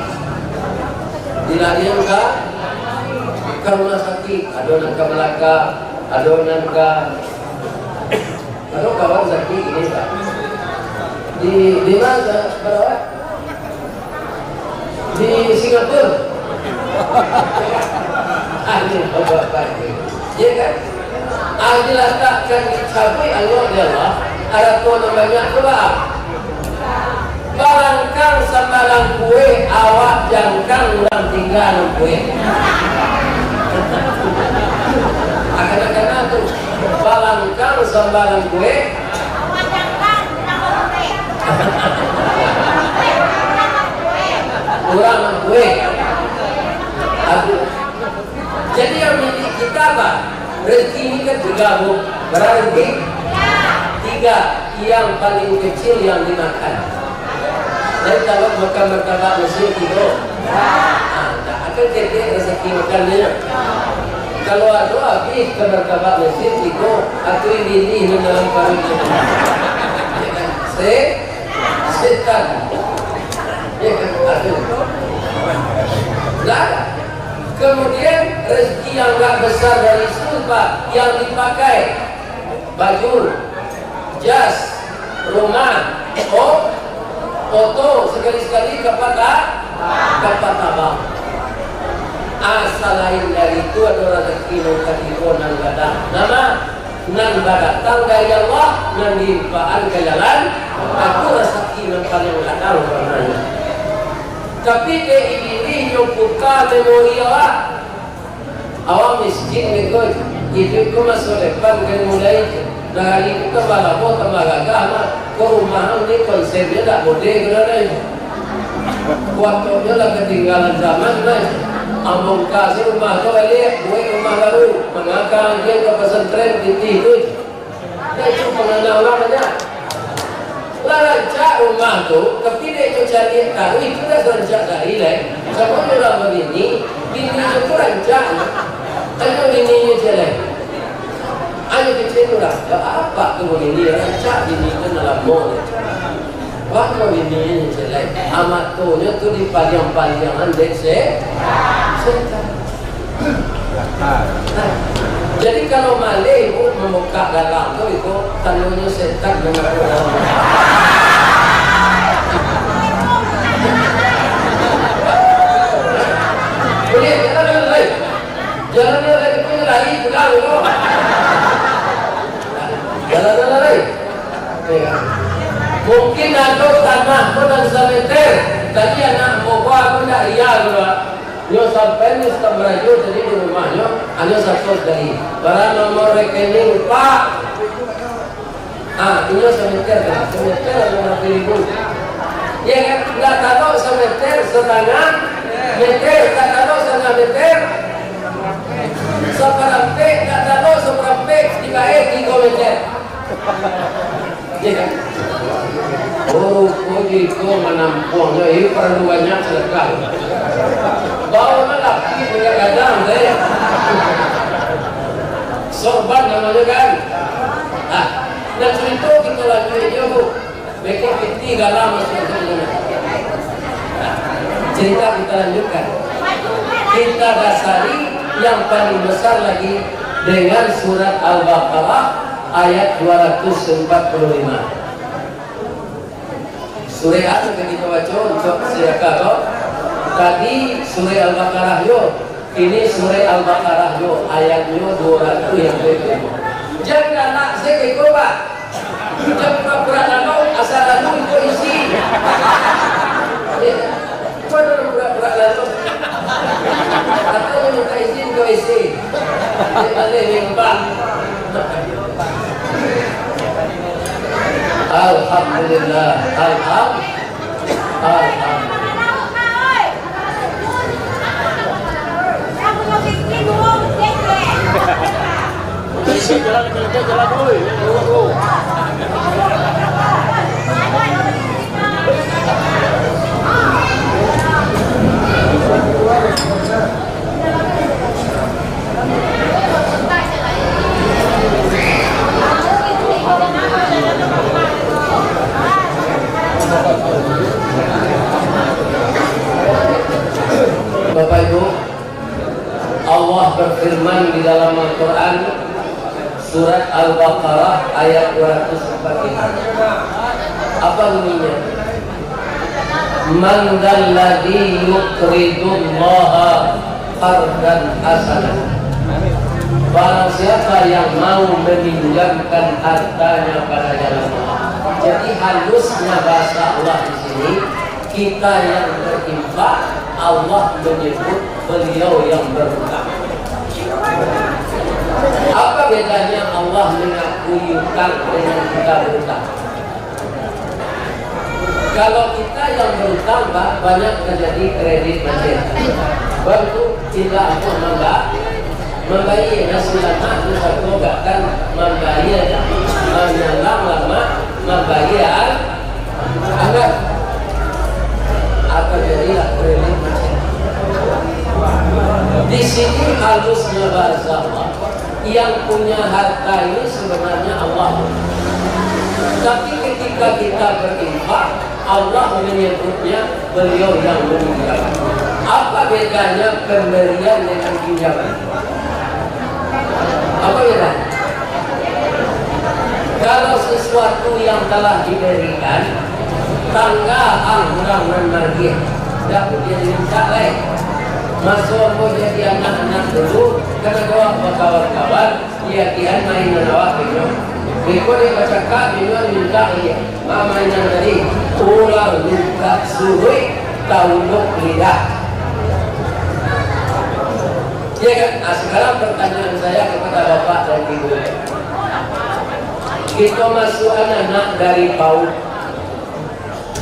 dilarian ke rumah sakit, ada orang ke Melaka, ada orang ke, kalau kawan sakit ini pak. Di mana? Berapa? Di Singapura. Ahli bapak ya kan? Ahli letakkan dicabui Allah ada tuan banyak doa. Barangkang sambalang kue awak jangkang dan tinggal kue. Akan-akan tu barangkang sambalang kue awak jangkang kurang kue. Jadi yang kita apa? Rezeki ini kan bergabung. Berarti tiga yang paling kecil yang dimakan. Jadi kalau makan martabak Mesir tiga, akan jadi rezeki makannya. Kalau ada habis ke martabak Mesir tiga, atau ini dalam perut. Setan. Ya kan? Lah. Kemudian rezeki yang enggak besar dari itu Pak, yang dipakai baju, jas, rumah, foto sekali-sekali kepada abang. Selain dari itu ada rezeki yang ketiga nan gadang. Nama nan datang dari Allah, nan dipaan ke jalan. Aku rezeki yang paling gadang warnanya. Tapi dia ini yang buka memori awak miskin itu itu masuk depan kan mulai dari itu balabo tambah gagah ke rumah ini konsepnya tak boleh kerana waktunya lah ketinggalan zaman lah ambung kasih rumah tu balik buat rumah baru mengakang dia ke pesantren itu dia itu mengenal orang banyak. Rancak rumah tu, tapi dia itu cari tahu itu dah rancak dari lain. Sama orang begini, bini itu rancak. Hanya bini jelek. Hanya kecil orang. Apa tu begini rancak bini itu dalam mall. Waktu bini jelek, amat tu nya tu di paliang-paliangan dek setan. Jadi kalau Malay ibu membuka galang tu itu tandanya setan dengan orang. Boleh jalan lain. Jalan lain punya lari pulang itu. Jalan lain. Mungkin ada tanah pun dan semeter. Tadi anak bawa pun tak iya juga. Yo sampai ni setembrajo jadi di rumahnya hanya satu dari barang nomor rekening Pak. Ini semeter kan? Semeter ada 5.000. Ya kan? Tidak tahu semeter setengah meter, tak tahu setengah meter. Seperempat, tak tahu seperempat 3 meter. Ya kan? Oh, itu menampungnya ini perlu banyak sedekah. Bawa lelaki punya gadang deh. Sorban namanya kan. Dan cerita kita lagi aja bu. Mereka piti galam masuk ke dalam. Cerita kita lanjutkan. Kita dasari yang paling besar lagi dengan surat Al-Baqarah ayat 245. Surah apa yang kita baca untuk silakan. Tadi surah Al-Baqarah yo, ini surah Al-Baqarah yo ayatnya 200 yang kedua. Jangan nak saya ikut Pak. Jangan pura-pura lalu asal lalu ikut isi. Mana pura-pura lalu? Atau minta izin ikut isi. Ada yang Alhamdulillah. Alhamdulillah. Jalan dulu. Bapak Ibu, Allah berfirman di dalam Al-Quran surat Al-Baqarah ayat 245. Apa bunyinya? Man dzalladzi yuqridullaha qardan hasanan. Barang siapa yang mau meminjamkan hartanya pada jalan Allah. Jadi halusnya bahasa Allah di sini, kita yang berinfak, Allah menyebut beliau yang berhutang. Apa bedanya Allah mengakui hutang dengan kita berhutang? Kalau kita yang berhutang, Pak, banyak terjadi kredit macet. Baru tidak aku membayar nasulana satu bahkan membayar menyalang lama membayar agar akan jadilah kredit macet. Di sini halusnya bahasa Allah. Yang punya harta ini sebenarnya Allah. Tapi ketika kita berinfak, Allah menyebutnya beliau yang meninggal. Apa bedanya pemberian dengan pinjaman? Apa bedanya? Kalau sesuatu yang telah diberikan, tanggahan orang menagih, tidak boleh minta lain. Masuk jadi anak-anak dulu, karena bawa kawan-kawan, dia kian main menawak gitu. Biko dia baca kak, dia minta dia. Mainan tadi, ular luka suhui, tauluk lidah. Ya kan? Nah, sekarang pertanyaan saya kepada bapak dan ibu. Kita masuk anak-anak dari PAUD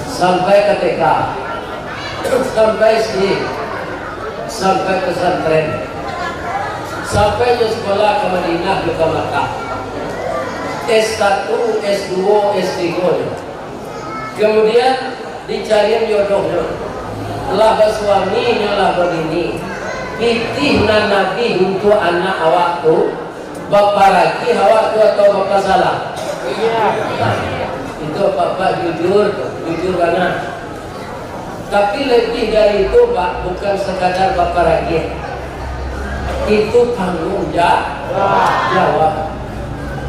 sampai ke TK, sampai sini, sampai pesantren, sampai ke sekolah ke Madinah, ke Makkah. S1, S2, S3 kemudian dicari jodohnya, lah suaminya lah begini, pitih nabi untuk anak awak tu, bapak lagi awak tu atau bapak salah? Nah, itu bapak jujur karena. Tapi lebih dari itu Pak, bukan sekadar bapak lagi, itu tanggung jawab.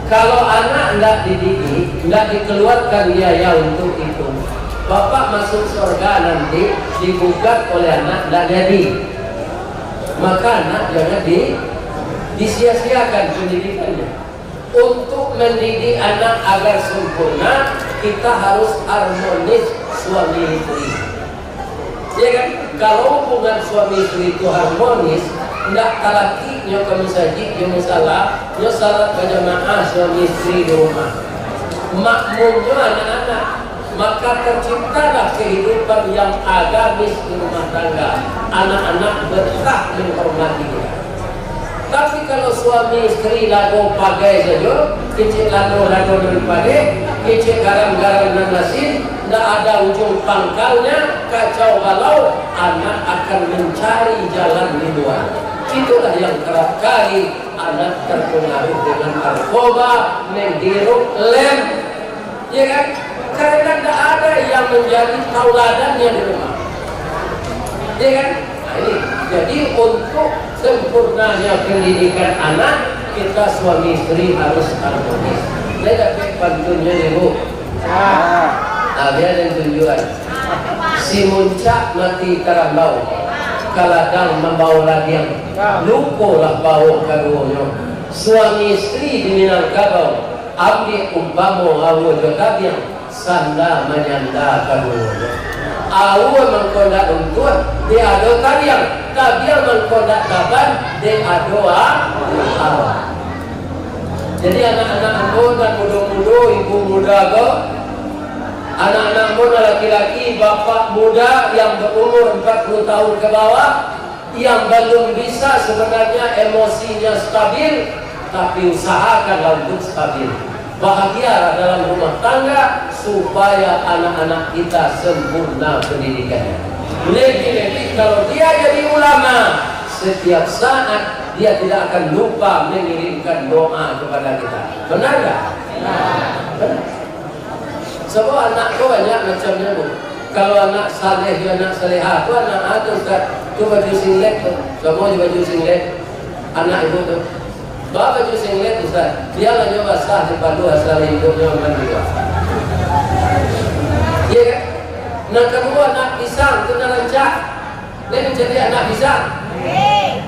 Kalau anak tidak dididik, tidak dikeluarkan biaya untuk itu, bapak masuk surga nanti digugat oleh anak tidak jadi. Maka anak jangan disia-siakan pendidikannya. Untuk mendidik anak agar sempurna, kita harus harmonis suami istri. Ya kan? Kalau hubungan suami istri itu harmonis, tidak kalaki nyo ke masjid, nyo salat berjamaah suami istri di rumah, makmumnya anak-anak, maka terciptalah kehidupan yang agamis di rumah tangga. Anak-anak betah menghormati dia. Tapi kalau suami istri lagu pagai saja, kecil lagu daripada, kecil garam-garam dan nasi, tidak ada ujung pangkalnya, kacau balau, anak akan mencari jalan di luar. Itulah yang kerap kali anak terpengaruh dengan narkoba, menghirup lem, ya kan? Karena tidak ada yang menjadi tauladannya di rumah, ya kan? Nah, ini. Jadi untuk sempurnanya pendidikan anak, kita suami istri harus harmonis. Saya dapat pantunnya nih Bu. Ada yang tujuan. Si muncak mati karambau, kaladang membawa ladang, lukolah bau karunya. Suami istri di Minangkabau, abdi umpamo awu jotabiang, sanda menyanda karunya. Awu mengkondak untuan, dia ado tabiang, tabiang mengkondak taban, dia ado awal. Jadi anak-anak embun dan muda-muda, ibu muda go, anak-anak muda laki-laki, bapak muda yang berumur 40 tahun ke bawah, yang belum bisa sebenarnya emosinya stabil, tapi usahakanlah untuk stabil. Bahagia dalam rumah tangga supaya anak-anak kita sempurna pendidikannya. Lebih-lebih kalau dia jadi ulama, setiap saat dia tidak akan lupa mengirimkan doa kepada kita. Benar tak? Benar. Sebab anak tu banyak macamnya Bu. Kalau anak saleh, anak salehah tu anak tu Ustaz, tu baju singlet tu, semua baju singlet. Anak ibu tu bawa baju singlet Ustaz, dia lah nyoba sah di padu asal hidupnya mandi. Iya kan? Nah kedua anak pisang kena rancak. Dia menjadi anak pisang.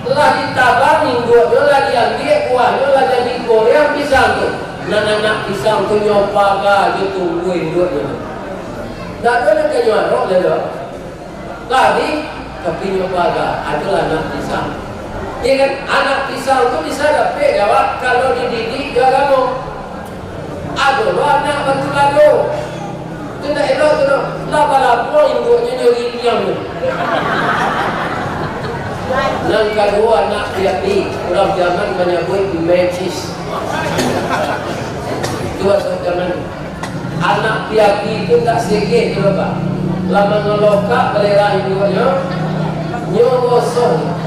Telah ditabang minggu, dia lah diambil kuahnya lah jadi goreng pisang tu. Nah anak pisang tu nyopa dia tungguin duitnya. Tak ada nak nyuarok dia dah. Tadi tapi nyopa adalah anak pisang. Iya kan? Anak pisang tu bisa dapat jawab kalau dididik dia kamu. Aduh, anak bantu lalu. Tidak elok tu dah. Lapa-lapa induknya nyeri yang ni. Yang kedua anak piapi. Orang zaman menyebut magis. Itu asal zaman. Anak piapi itu tak sikit tu Bapak. Lama ngelokak belerah induknya. Nyogosong.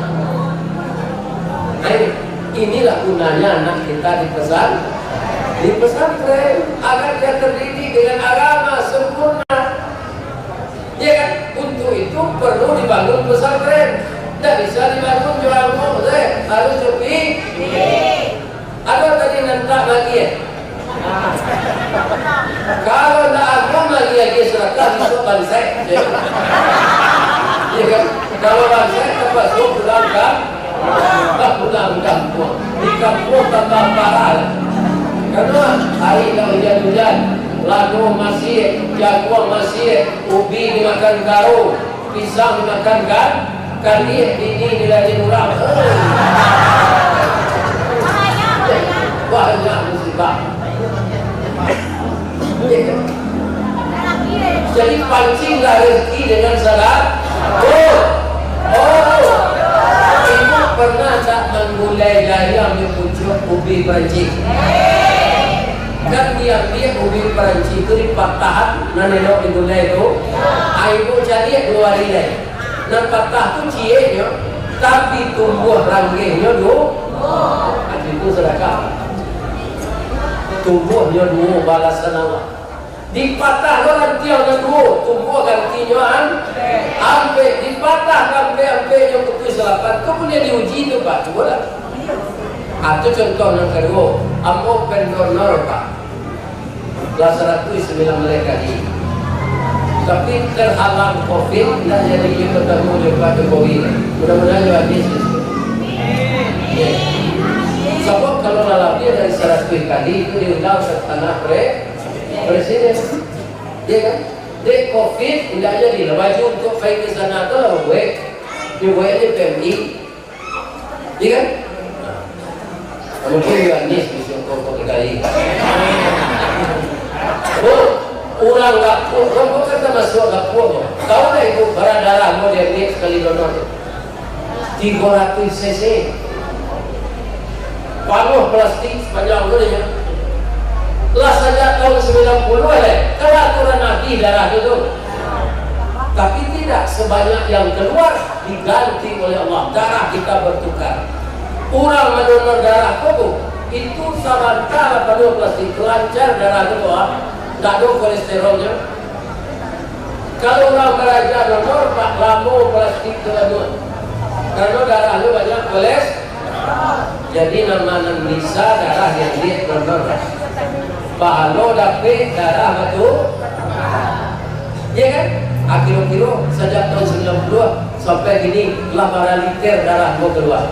Inilah gunanya anak kita di pesantren agar dia terdidik dengan agama sempurna. Ya kan? Untuk itu perlu dibangun pesantren. Tidak bisa dibangun jual harus sepi. Ada tadi nantak lagi ya. Kalau tidak agama lagi lagi serahkan besok bansai. Ya kan? Kalau bansai tempat pulang kampung. Di kampung tambah parah. Karena hari tak hujan-hujan, lagu masih, jagung masih, ubi dimakan garu, pisang dimakan kali ini nilai murah. Banyak musibah. Jadi pancinglah rezeki dengan salat. Ibu pernah tak menggulai ayam yang pucuk ubi pancing? Kan dia ubi peranci itu dipatah, nanenok digulai itu. Ibu cari 2 hari lagi. Nah patah tu cieknya, tapi tumbuh ranggengnya dulu. Itu sedekah. Tumbuhnya dulu balasan Allah. Dipatah orang tiang dulu, tumbuh gantinya ampe dipatah ampe yang putus 8. Kemudian diuji itu Pak, coba lah. Itu contoh yang kedua, ambo pendonor Pak. Lah 109 mereka ini. Tapi terhalang COVID, tidak jadi ketemu dengan Pak Jokowi. Mudah-mudahan juga bisnis. Sebab kalau lalapnya dari 100 kali itu diundang ke tanah presiden. Iya kan? Di COVID tidak jadi. Baju untuk baik di sana itu lah buat. Dibuat di PMI. Iya kan? Mungkin juga nis bisa kok kali. Orang lapuk, kamu kata masuk lapuk. Tahu tak ibu barang darah mau dia mix sekali donor 300 cc. Panuh plastik sepanjang dunia. Telah saja tahun 90 kalau aturan Nabi darah itu. Tapi tidak sebanyak yang keluar diganti oleh Allah. Darah kita bertukar. Orang mendonor darah kok itu sementara penuh plastik lancar darah itu tak ada kolesterolnya. Kalau orang beraja donor pak lamo plastik teladun karena darah itu banyak kolesterol. Jadi nama bisa darah yang dia donor. Bahalo dapet darah betul. Ya kan? Kilo-kilo sejak tahun 92 sampai gini 8 liter darah mau keluar.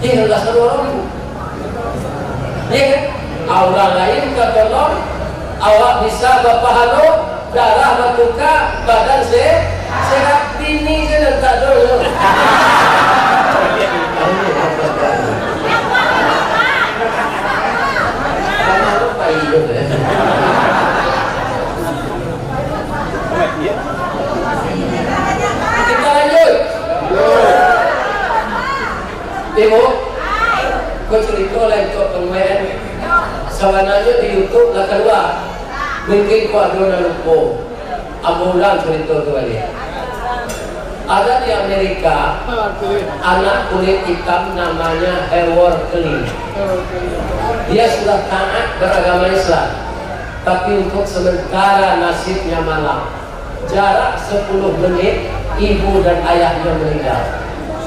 Dia nggak satu orang itu. Ya kan? Orang lain ketolong, awak bisa berpahala, darah bertukar, badan sehat, bini saya tak dulu. Karena lupa hidup ya. Kita lanjut. Ibu, kau cerita lain kau pengmain. Sebenarnya di YouTube lah keluar. Mungkin kau ada lupa. Abu ulang cerita tu balik. Ada di Amerika anak kulit hitam namanya Howard Kelly. Dia sudah taat beragama Islam, tapi untuk sementara nasibnya malang. Jarak 10 menit ibu dan ayahnya meninggal.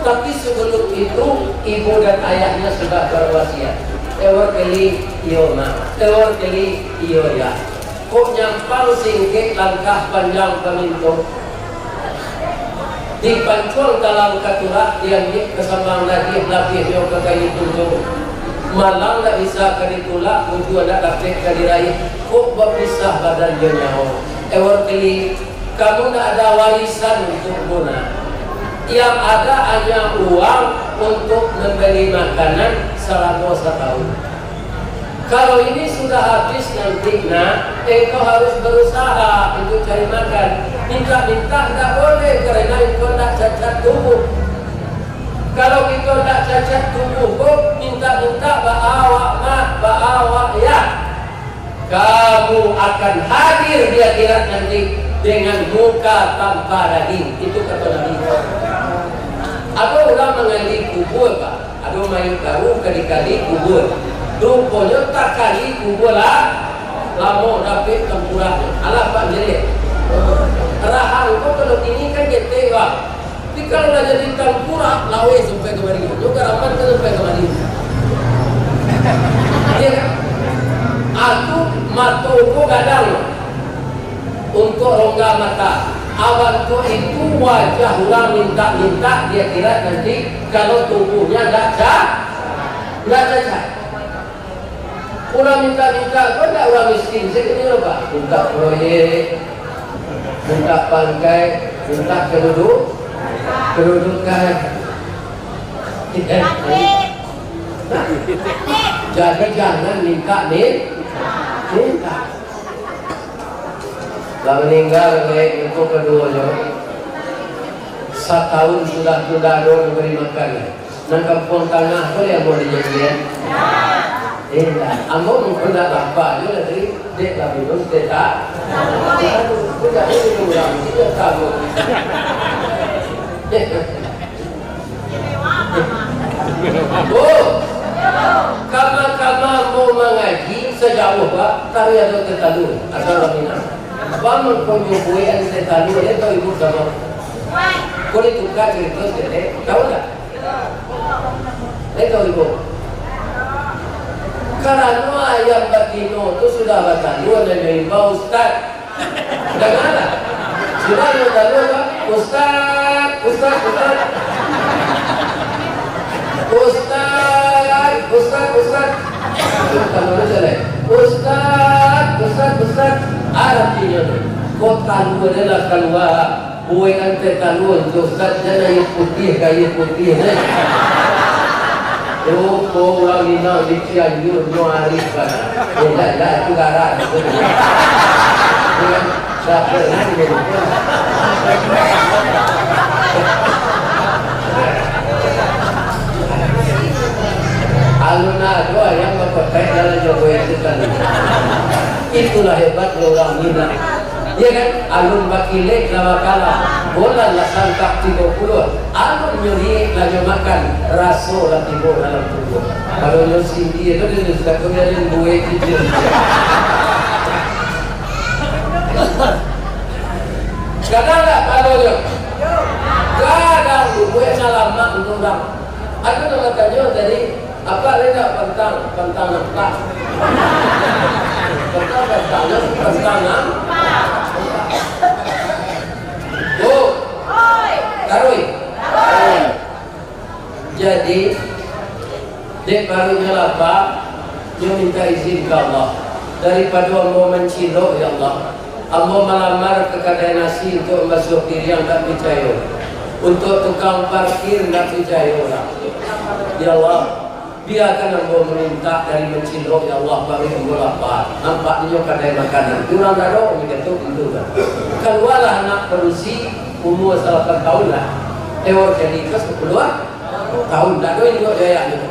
Tapi sebelum itu ibu dan ayahnya sudah berwasiat. Howard Kelly, iyo ma. Howard Kelly, iyo ya. kok nyampang singkit langkah panjang pemintu di pancol dalam katurak yang di kesambang lagi lapis yang kekali tunjuk malang tak bisa kaditulak tujuan tak dapat kadiraih kok berpisah badan dia nyawa ewar kali kamu tak ada warisan untuk guna yang ada hanya uang untuk membeli makanan selama setahun. Kalau ini sudah habis nanti, engkau harus berusaha untuk cari makan. Minta-minta tidak boleh karena engkau tidak cacat tubuh. Kalau engkau tidak cacat tubuh, minta-minta ba'awak ya. Kamu akan hadir di akhirat nanti dengan muka tanpa daging. Itu kata Nabi. Ada orang mengali kubur, Pak. Ada main karu kali-kali kubur. Rupanya tak kali kubur lah. Lama dapat tempurah. Alah Pak jadi. Rahang itu kalau ini kan gete, Pak. Tapi kalau dah jadi tempurah, lawe sampai kemari. Juga rapat kan sampai kemari. Ya kan? Aku mataku gadang untuk rongga mata. Awalku itu wajah orang minta-minta dia kira nanti kalau tubuhnya tidak cacat. Orang minta-minta kok tidak orang miskin segini loh Pak. Minta proyek, minta pangkai, minta kedudukan. Jadi jangan minta. Dah meninggal itu keduanya. Setahun sudah memberi makan. Nang kampung tengah tu yang mau dijadikan. Ambo mungkin tak apa. Dia dari dek lah minum tak. Sudah ini orang tidak tahu. Oh, kama mau mengaji sejauh Pak. Tahu ada tertalu. Asal ramina. Vamos con yo voy a intentar lo de todo y mucho más. Con el tucar que entonces te ¿tahu tak? Itu ibu. Karena ayam batino itu sudah batalu dan mengimbau Ustaz. Jangan lah. Sudah batalu Pak. Ustaz. Kalau selesai. Ustaz. Artinya kota lu adalah keluar buai ante keluar Ustaz jangan yang putih kayu putih ni. Oh orang Minang di Cianjur Nuari kan. Dah itu garang. Siapa ni? Aluna doa yang berpakai dalam Jokowi itu kan. Itulah hebat orang Minang. Ya kan? Alun bakilek lama kala. Bola lah sangkap 30. Alun nyuri lagi makan. Raso lah timbul dalam tubuh. Kalau nyusi dia itu dia sudah kemudian buai kecil. Kadang tak kalau dia. Kadang buai lama untuk orang. Aku nak bertanya tadi. Apa reda pantang apa? Pantangan. Oh. Karui. Jadi dek barunya apa? Dia minta izin ke Allah daripada mau mencilok ya Allah. Allah melamar ke kedai nasi untuk masuk diri yang tak percaya. Untuk tukang parkir tak percaya orang. Ya Allah, biarkan Anda meminta dari mencilok ya Allah bagi Anda lapar. Nampaknya kedai makanan. Kurang ada begitu itu kan. Keluarlah anak berusia umur 8 tahun lah. Lewat jadi ke 10 tahun. Tak ada yang juga jaya gitu.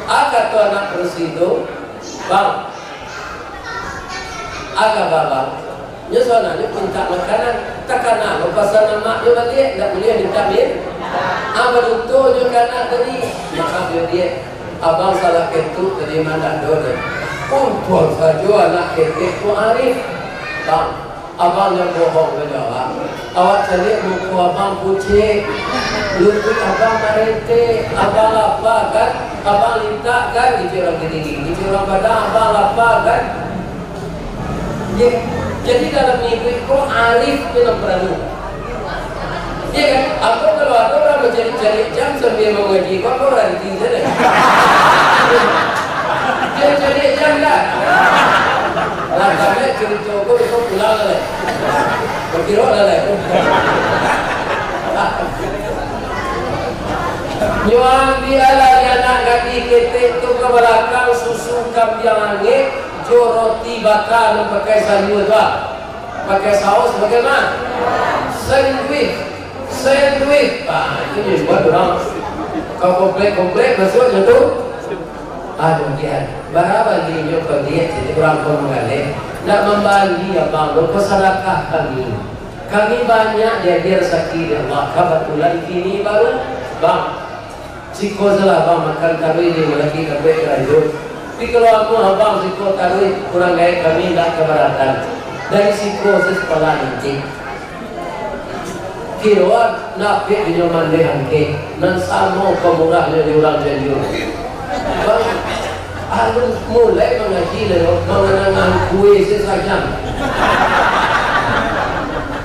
Agak tu anak berusia itu, bang. Agak babang. Dia soalnya minta makanan. Takkan nak pasal nama dia balik tak boleh minta min. Abang itu juga nak tadi. Maka dia abang salah ketuk tadi mana dole. Kumpul saja anak ketuk tu arif. Bang, abang yang bohong menjawab. Awak cari muka abang pucik. Lutut abang merente. Abang apa kan? Abang minta kan? Itu orang tinggi. Itu orang pada abang apa kan? Ya, jadi dalam minggu itu arif dalam perahu. Iya kan? Aku kalau aku orang mencari-cari jam sambil mengaji, kok orang di sini. Dia cari jam dah. Lah kami cerita aku itu pulang lah. Berkira lah. Nyuang dia lah anak kaki ketek tu ke belakang susu kambiang angin, jo roti bakar pakai sayur bah, pakai saus bagaimana? Sandwich, itu jadi buat orang. Kau komplek maksudnya tu. Aduh dia, berapa dia nyoba dia jadi orang pemenggalai. Nak membagi abang, berpesadakah kami. Kami banyak dia sakit Allah. Kebetulan ini baru bang. Siko salah bang makan tarui di lagi kabeh kerajaan. Tapi kalau aku abang siko tarui kurang gaya kami tak keberatan. Dari siko sekolah nanti. Kiroan nabi binyoman dehangke nan samo pemurahnya di orang janjur. Bang, aku mulai mengaji lho, mengenang kue sesajam.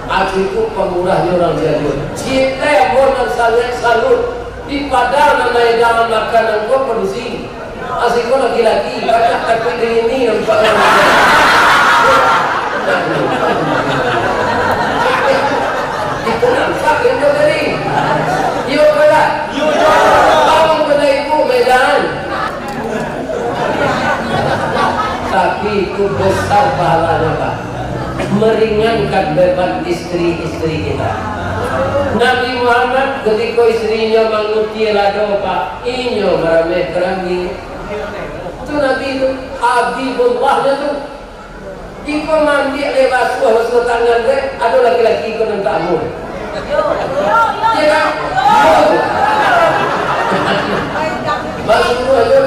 Aku itu pemurahnya orang janjur. Cinta yang mau sangat salut. Di padang namanya dalam makanan gua produksi. Asik gua laki-laki, banyak tapi ini nampak. Itu nampak yang kau dari. Yo kala. Yo. Abang kena ibu Medan. Tapi itu besar pahalanya Pak. Meringankan beban istri-istri kita. Nabi Muhammad ketika istrinya menguti lado Pak, inyo merame kerangi. Itu Nabi itu Habibullahnya tu. Iko mandi lewat suah tangan dia, ada laki-laki ikut dan tamu. Ya kan? Masuk aja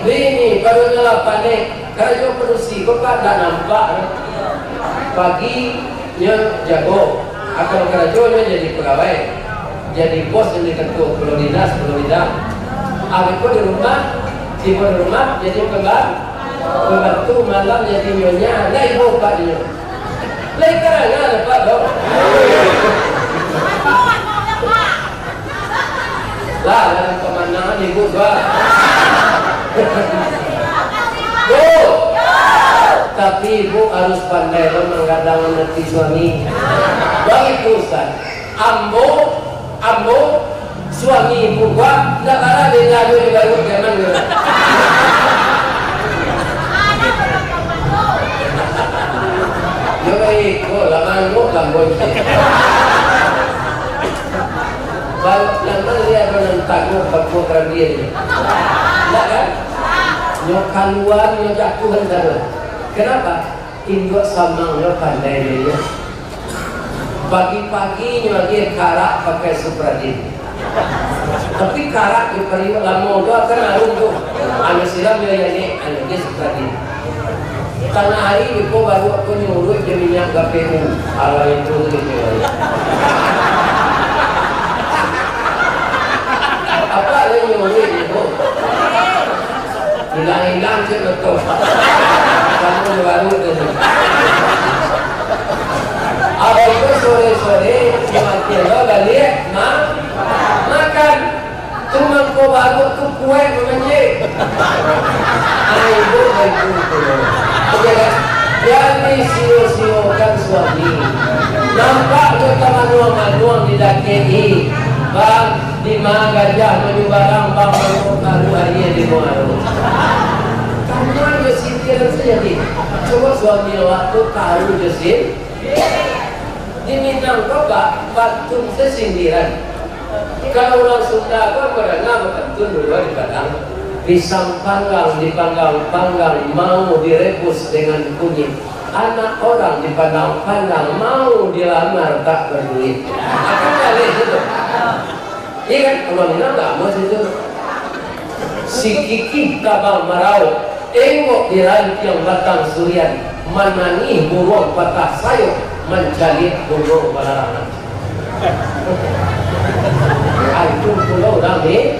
ini baru nyala panik. Kerja produksi, kok tak nampak. Paginya jago. Akal kerajanya jadi pegawai, jadi bos yang diketuk pulau dinas, Aku di rumah, di rumah jadi pembantu malam jadi nyonya, lai bapak dia, lai karangan pak dok. Lah dalam pemandangan ibu gua. Tapi ibu harus pandai menggadang mengerti suami. Begitu Ustaz. Ambo suami ibu gua tak ada di ngadu di baru zaman dulu. Yo iko laman mo lambon. Kalau laman dia menentang perbuatan dia ni. Tak kan? Yo keluar yo jatuh hendak. Kenapa? Induk samangnya pandai dia. Pagi-paginya dia karak pakai supradin. Tapi karak di periuk lama tu akan arung tu. Anu siram dia ni, anu dia supradin. Tengah hari itu baru aku nyuruh dia minyak KPU. Ala itu gitu. Apa dia nyuruh itu? Hilang-hilang je betul. Kamu baru tu. Apa itu sore-sore mati lo balik makan. Cuma kau baru tu kue menjadi. Ibu itu. Jadi sio-siokan suami. Nampak tu manuang di daki. Bang, di mana gajah menyumbang barang bang baru hari di mana. Kamu aja sintiran saja ni. Coba suami waktu tahu jesin. Diminta kau batun sesindiran. Kalau orang Sunda kau berenang batun dulu di padang. Pisang panggang dipanggang mau direbus dengan kunyit. Anak orang dipanggang mau dilamar tak berduit. Akan kali itu. Iya kan? Kalau minang tak mau itu. Si kiki kabang marau. Engok di ranting batang surian, menangi burung patah sayur, menjalit burung balarangan. Itu pulau Dami.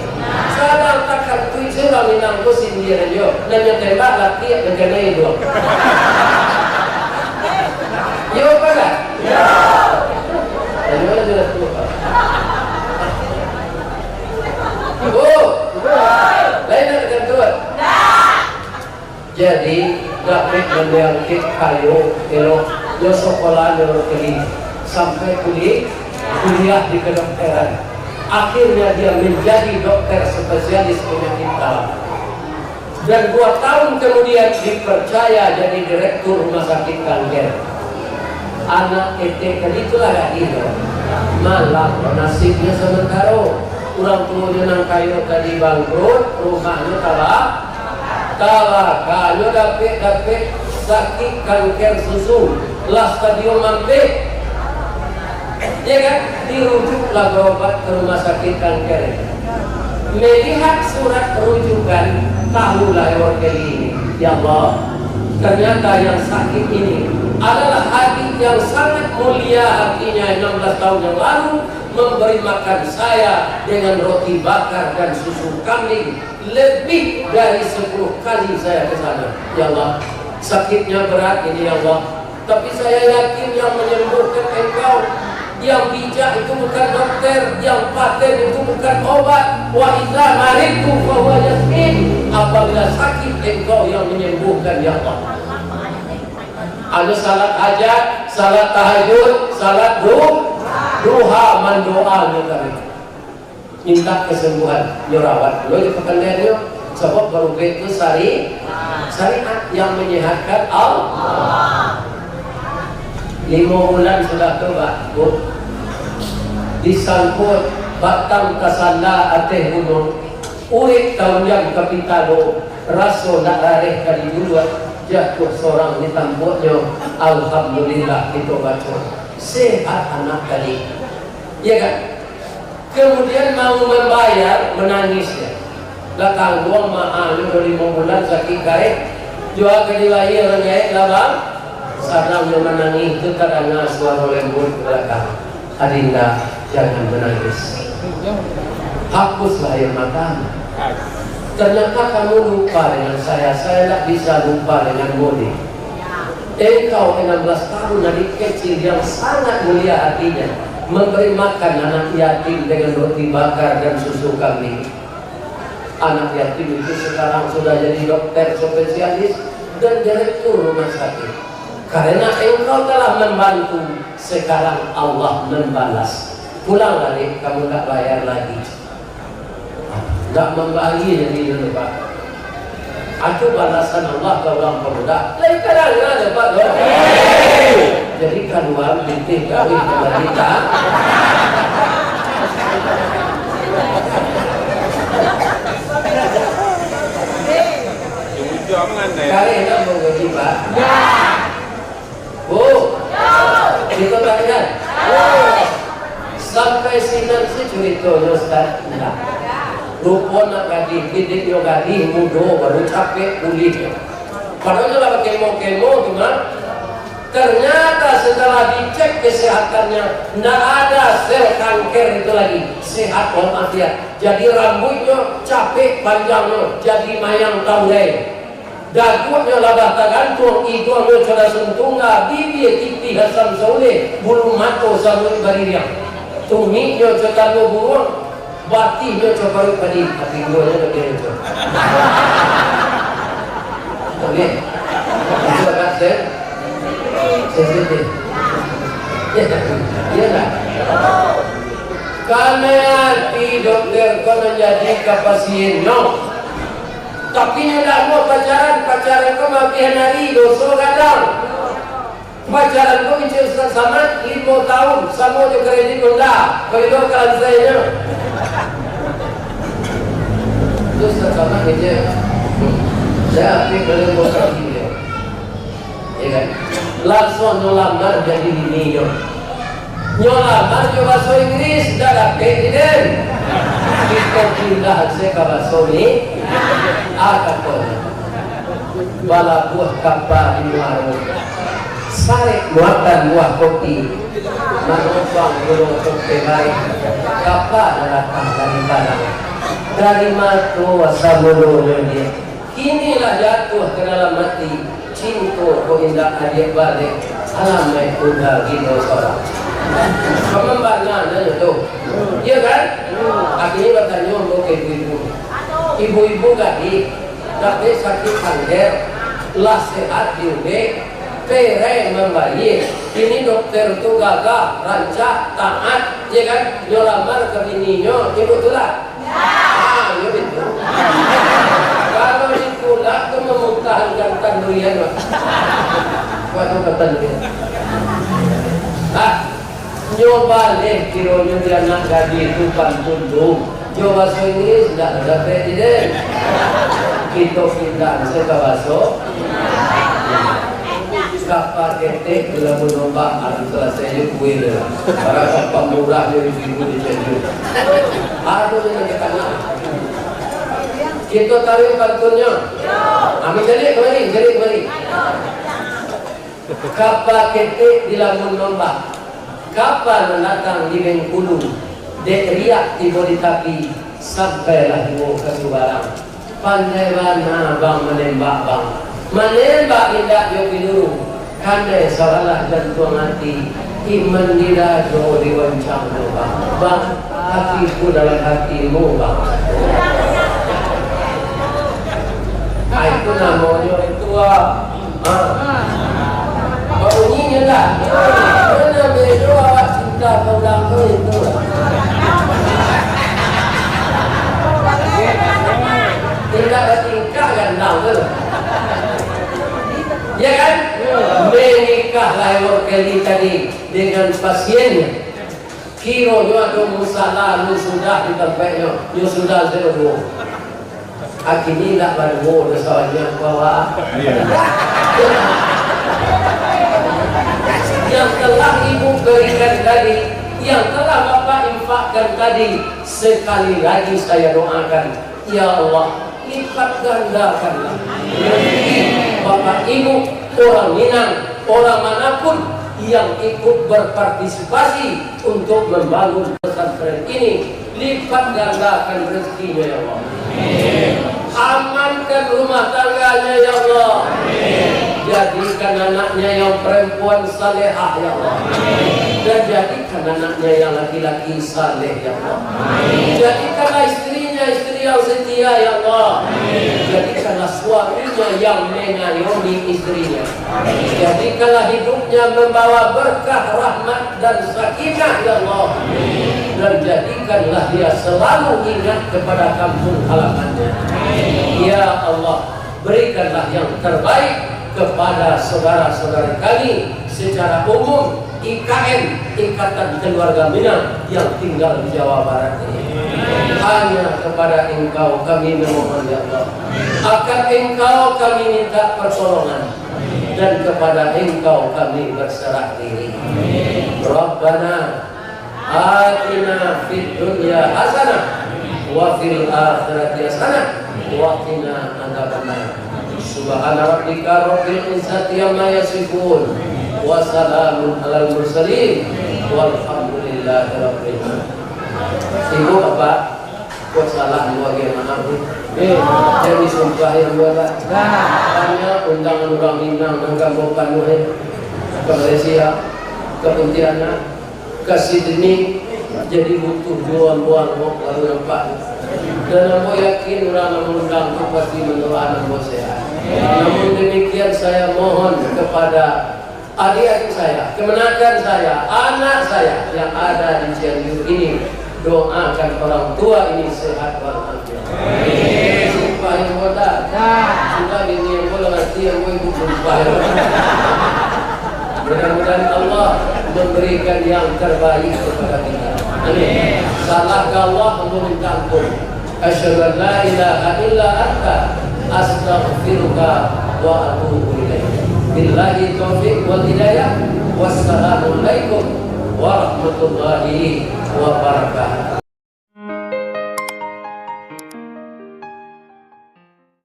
Sekarang takkan tujuh orang minang kusin dia jo, dan yang tembak laki yang kena itu. Jadi dapat menyangkit kayu elok yo sekolah yo keli sampai kuliah di kedokteran. Akhirnya dia menjadi dokter spesialis penyakit dalam. Dan 2 tahun kemudian dipercaya jadi direktur rumah sakit kanker. Anak itu itulah gak gitu. Malah nasibnya sementara orang tuanya nang kayu tadi bangkrut, rumahnya kayu dapat sakit kanker susu, lah stadium mampir, ya kan? Dirujuklah berobat ke rumah sakit kanker. Melihat surat rujukan, tahulah warga ini, ya Allah, ternyata yang sakit ini adalah hati yang sangat mulia, hatinya 16 tahun yang lalu memberi makan saya dengan roti bakar dan susu kambing lebih dari 10 kali saya ke sana. Ya Allah, sakitnya berat ini ya Allah, tapi saya yakin yang menyembuhkan Engkau. Yang bijak itu bukan dokter, yang paten itu bukan obat. Wa idza maridtu fa huwa yashfin. Apabila sakit Engkau yang menyembuhkan ya Allah. Ada salat hajat, salat tahajud, salat duha mendoa kami. Minta kesembuhan, nyorawat. Lo di pekannya sebab baru itu syariat yang menyehatkan Allah. 5 bulan sudah tobat, Bu. Disangkut batang kasanda ateh gunung. Urik tahun yang kapitalo, raso nak rareh kali dulu jatuh seorang di tampuknya. Alhamdulillah kita baca. Sehat anak tadi. Ya kan? Kemudian mau membayar, menangisnya. Belakang gua mahal, 5 bulan sakit gaib. Jual ke dilahir orang gaib lah bang. Sadamnya menangis itu kadang suara lembut ke belakang. Adinda, jangan menangis. Hapuslah air matamu. Ternyata kamu lupa dengan saya tak bisa lupa dengan Modi. Engkau 16 tahun adik kecil yang sangat mulia hatinya, memberi makan anak yatim dengan roti bakar dan susu kambing. Anak yatim itu sekarang sudah jadi dokter spesialis dan direktur rumah sakit. Karena engkau telah membantu, sekarang Allah membalas. Pulang balik, kamu tak bayar lagi. Tak membagi jadi dulu Pak. Aku balasan Allah ke orang pemuda. Lain kadang ada Pak. Jadi keluar bintik kawin kepada kita. Karena mau gaji Pak. Bu, kita tanyakan. Sampai sinan si cerita Ustaz. Rupa nak gaji, didik yo gaji, mudo baru capek pulih. Padahal lah kemo-kemo cuma. Ternyata setelah dicek kesehatannya, tidak ada sel kanker itu lagi, sehat walafiat. Jadi rambutnya capek panjangnya, jadi mayang taulai. Dagunya labah tagantung, hidungnya sudah sentunga, bibir tipi hasam saule, bulu mata sampai bariang, tuminya cekalo burung, batinya coba padi, tapi guanya lebih itu. Oke, itu agak sensitif. Iya tak? Karena di dokter kau menjadi kapasiennya. Tapi tidak mau pacaran kau makin hari dosa kadang. Pacaran kau mencari sama 5 tahun, sama juga kredit rendah. Kalau kan saya itu sama aja. Saya ambil dari bokap dia, ya kan? Langsung nyolamar jadi ini yo. Nyolamar ke bahasa Inggris, dah presiden. Kita pindah ke bahasa ini. Akakon bala buah kapal di warung sare muatan buah kopi manopang gulung kopi baik kapal datang dari balang dari matu wasamulunya dia inilah jatuh ke dalam mati cinta ko indah adik balik alamai udah gitu seorang pemembangnya itu iya kan akhirnya bertanya untuk ibu-ibu gak di tapi sakit kanker lah sehat juga, pere membaik. Ini dokter tu gagah, rancak, taat, ya kan? Dia lamar ke bininya, ibu tu lah. Ah, ya betul. Kalau ditolak tu memutahankan tandurian, Pak. Waktu tandurian. Nyoba leh kiranya dia nak jadi tukang tunduk. Nyoba bahasa Inggris tidak ada presiden. Kita pindah ke bahasa. Kapal ketek bila menomba harus selesai kue lah. Para kapal murah dari ibu di sini. Ada yang kita nak. Kita tarik kartunya. Ambil jadi kembali. Kapal ketek bila menomba. Kapal mendatang di Bengkulu, dek riak tiba di tapi sampailah mau ke Subarang. Pandai mana bang menembak bang, menembak indah joki dulu. Kandai salah jantung hati, iman dira jo diwancang bang. Bang, hatiku dalam hatimu bang. Itu namanya tua. Bunyinya lah. Mana bedo awak cinta kau dalam itu. Tingkah kan dalam. Ya kan? Menikah lewat kali tadi dengan pasiennya. Kiranya ada musalah, lu sudah di tempatnya, lu sudah zero. Akhirnya tak baru soalnya bahwa yang telah ibu berikan tadi, yang telah bapak infakkan tadi, sekali lagi saya doakan, ya Allah, lipat gandakanlah rezeki bapak ibu, orang Minang, orang manapun yang ikut berpartisipasi untuk membangun pesantren ini, lipat gandakan rezekinya ya Allah. Amankan rumah tangganya ya Allah. Jadikan anaknya yang perempuan salehah ya Allah. Dan jadikan anaknya yang laki-laki saleh ya Allah. Jadikanlah istrinya istri yang setia ya Allah. Jadikanlah suaminya yang mengayomi istrinya. Jadikanlah hidupnya membawa berkah, rahmat dan sakinah ya Allah. Dan jadikanlah dia selalu ingat kepada kampung halamannya. Ya Allah, berikanlah yang terbaik kepada saudara-saudara kami secara umum, IKM, Ikatan Keluarga Minang yang tinggal di Jawa Barat ini. Hanya kepada Engkau kami memohon ya Allah. Akan Engkau kami minta pertolongan, dan kepada Engkau kami berserah diri. Rabbana atina fid dunya hasanah wa fil akhirati hasanah wa qina adzabannar. Subhana rabbika rabbil izzati amma yasifun wa salamun alal mursalin walhamdulillahi rabbil alamin. Ibu bapak, kau salah bagaimana bu? Jadi sumpah yang buat hanya undangan orang Minang mengganggu panuh ke Malaysia, ke Pontianak, ke Sydney, jadi butuh jual-jual lalu nampak. Dan aku yakin orang mengundang itu pasti mendoakan aku sehat. Namun demikian saya mohon kepada adik-adik saya, kemenakan saya, anak saya yang ada di Cianjur ini, doakan orang tua ini sehat walafiat. Sumpah yang bodoh. Sudah ini yang boleh nanti yang mau ikut sumpah. Mudah-mudahan Allah memberikan yang terbaik kepada kita. Amin. Salah Allah meminta ampun. Asyhadu an la ilaha illa anta astaghfiruka wa atubu ilaik. Billahi taufiq wal hidayah. Wassalamualaikum warahmatullahi wabarakatuh.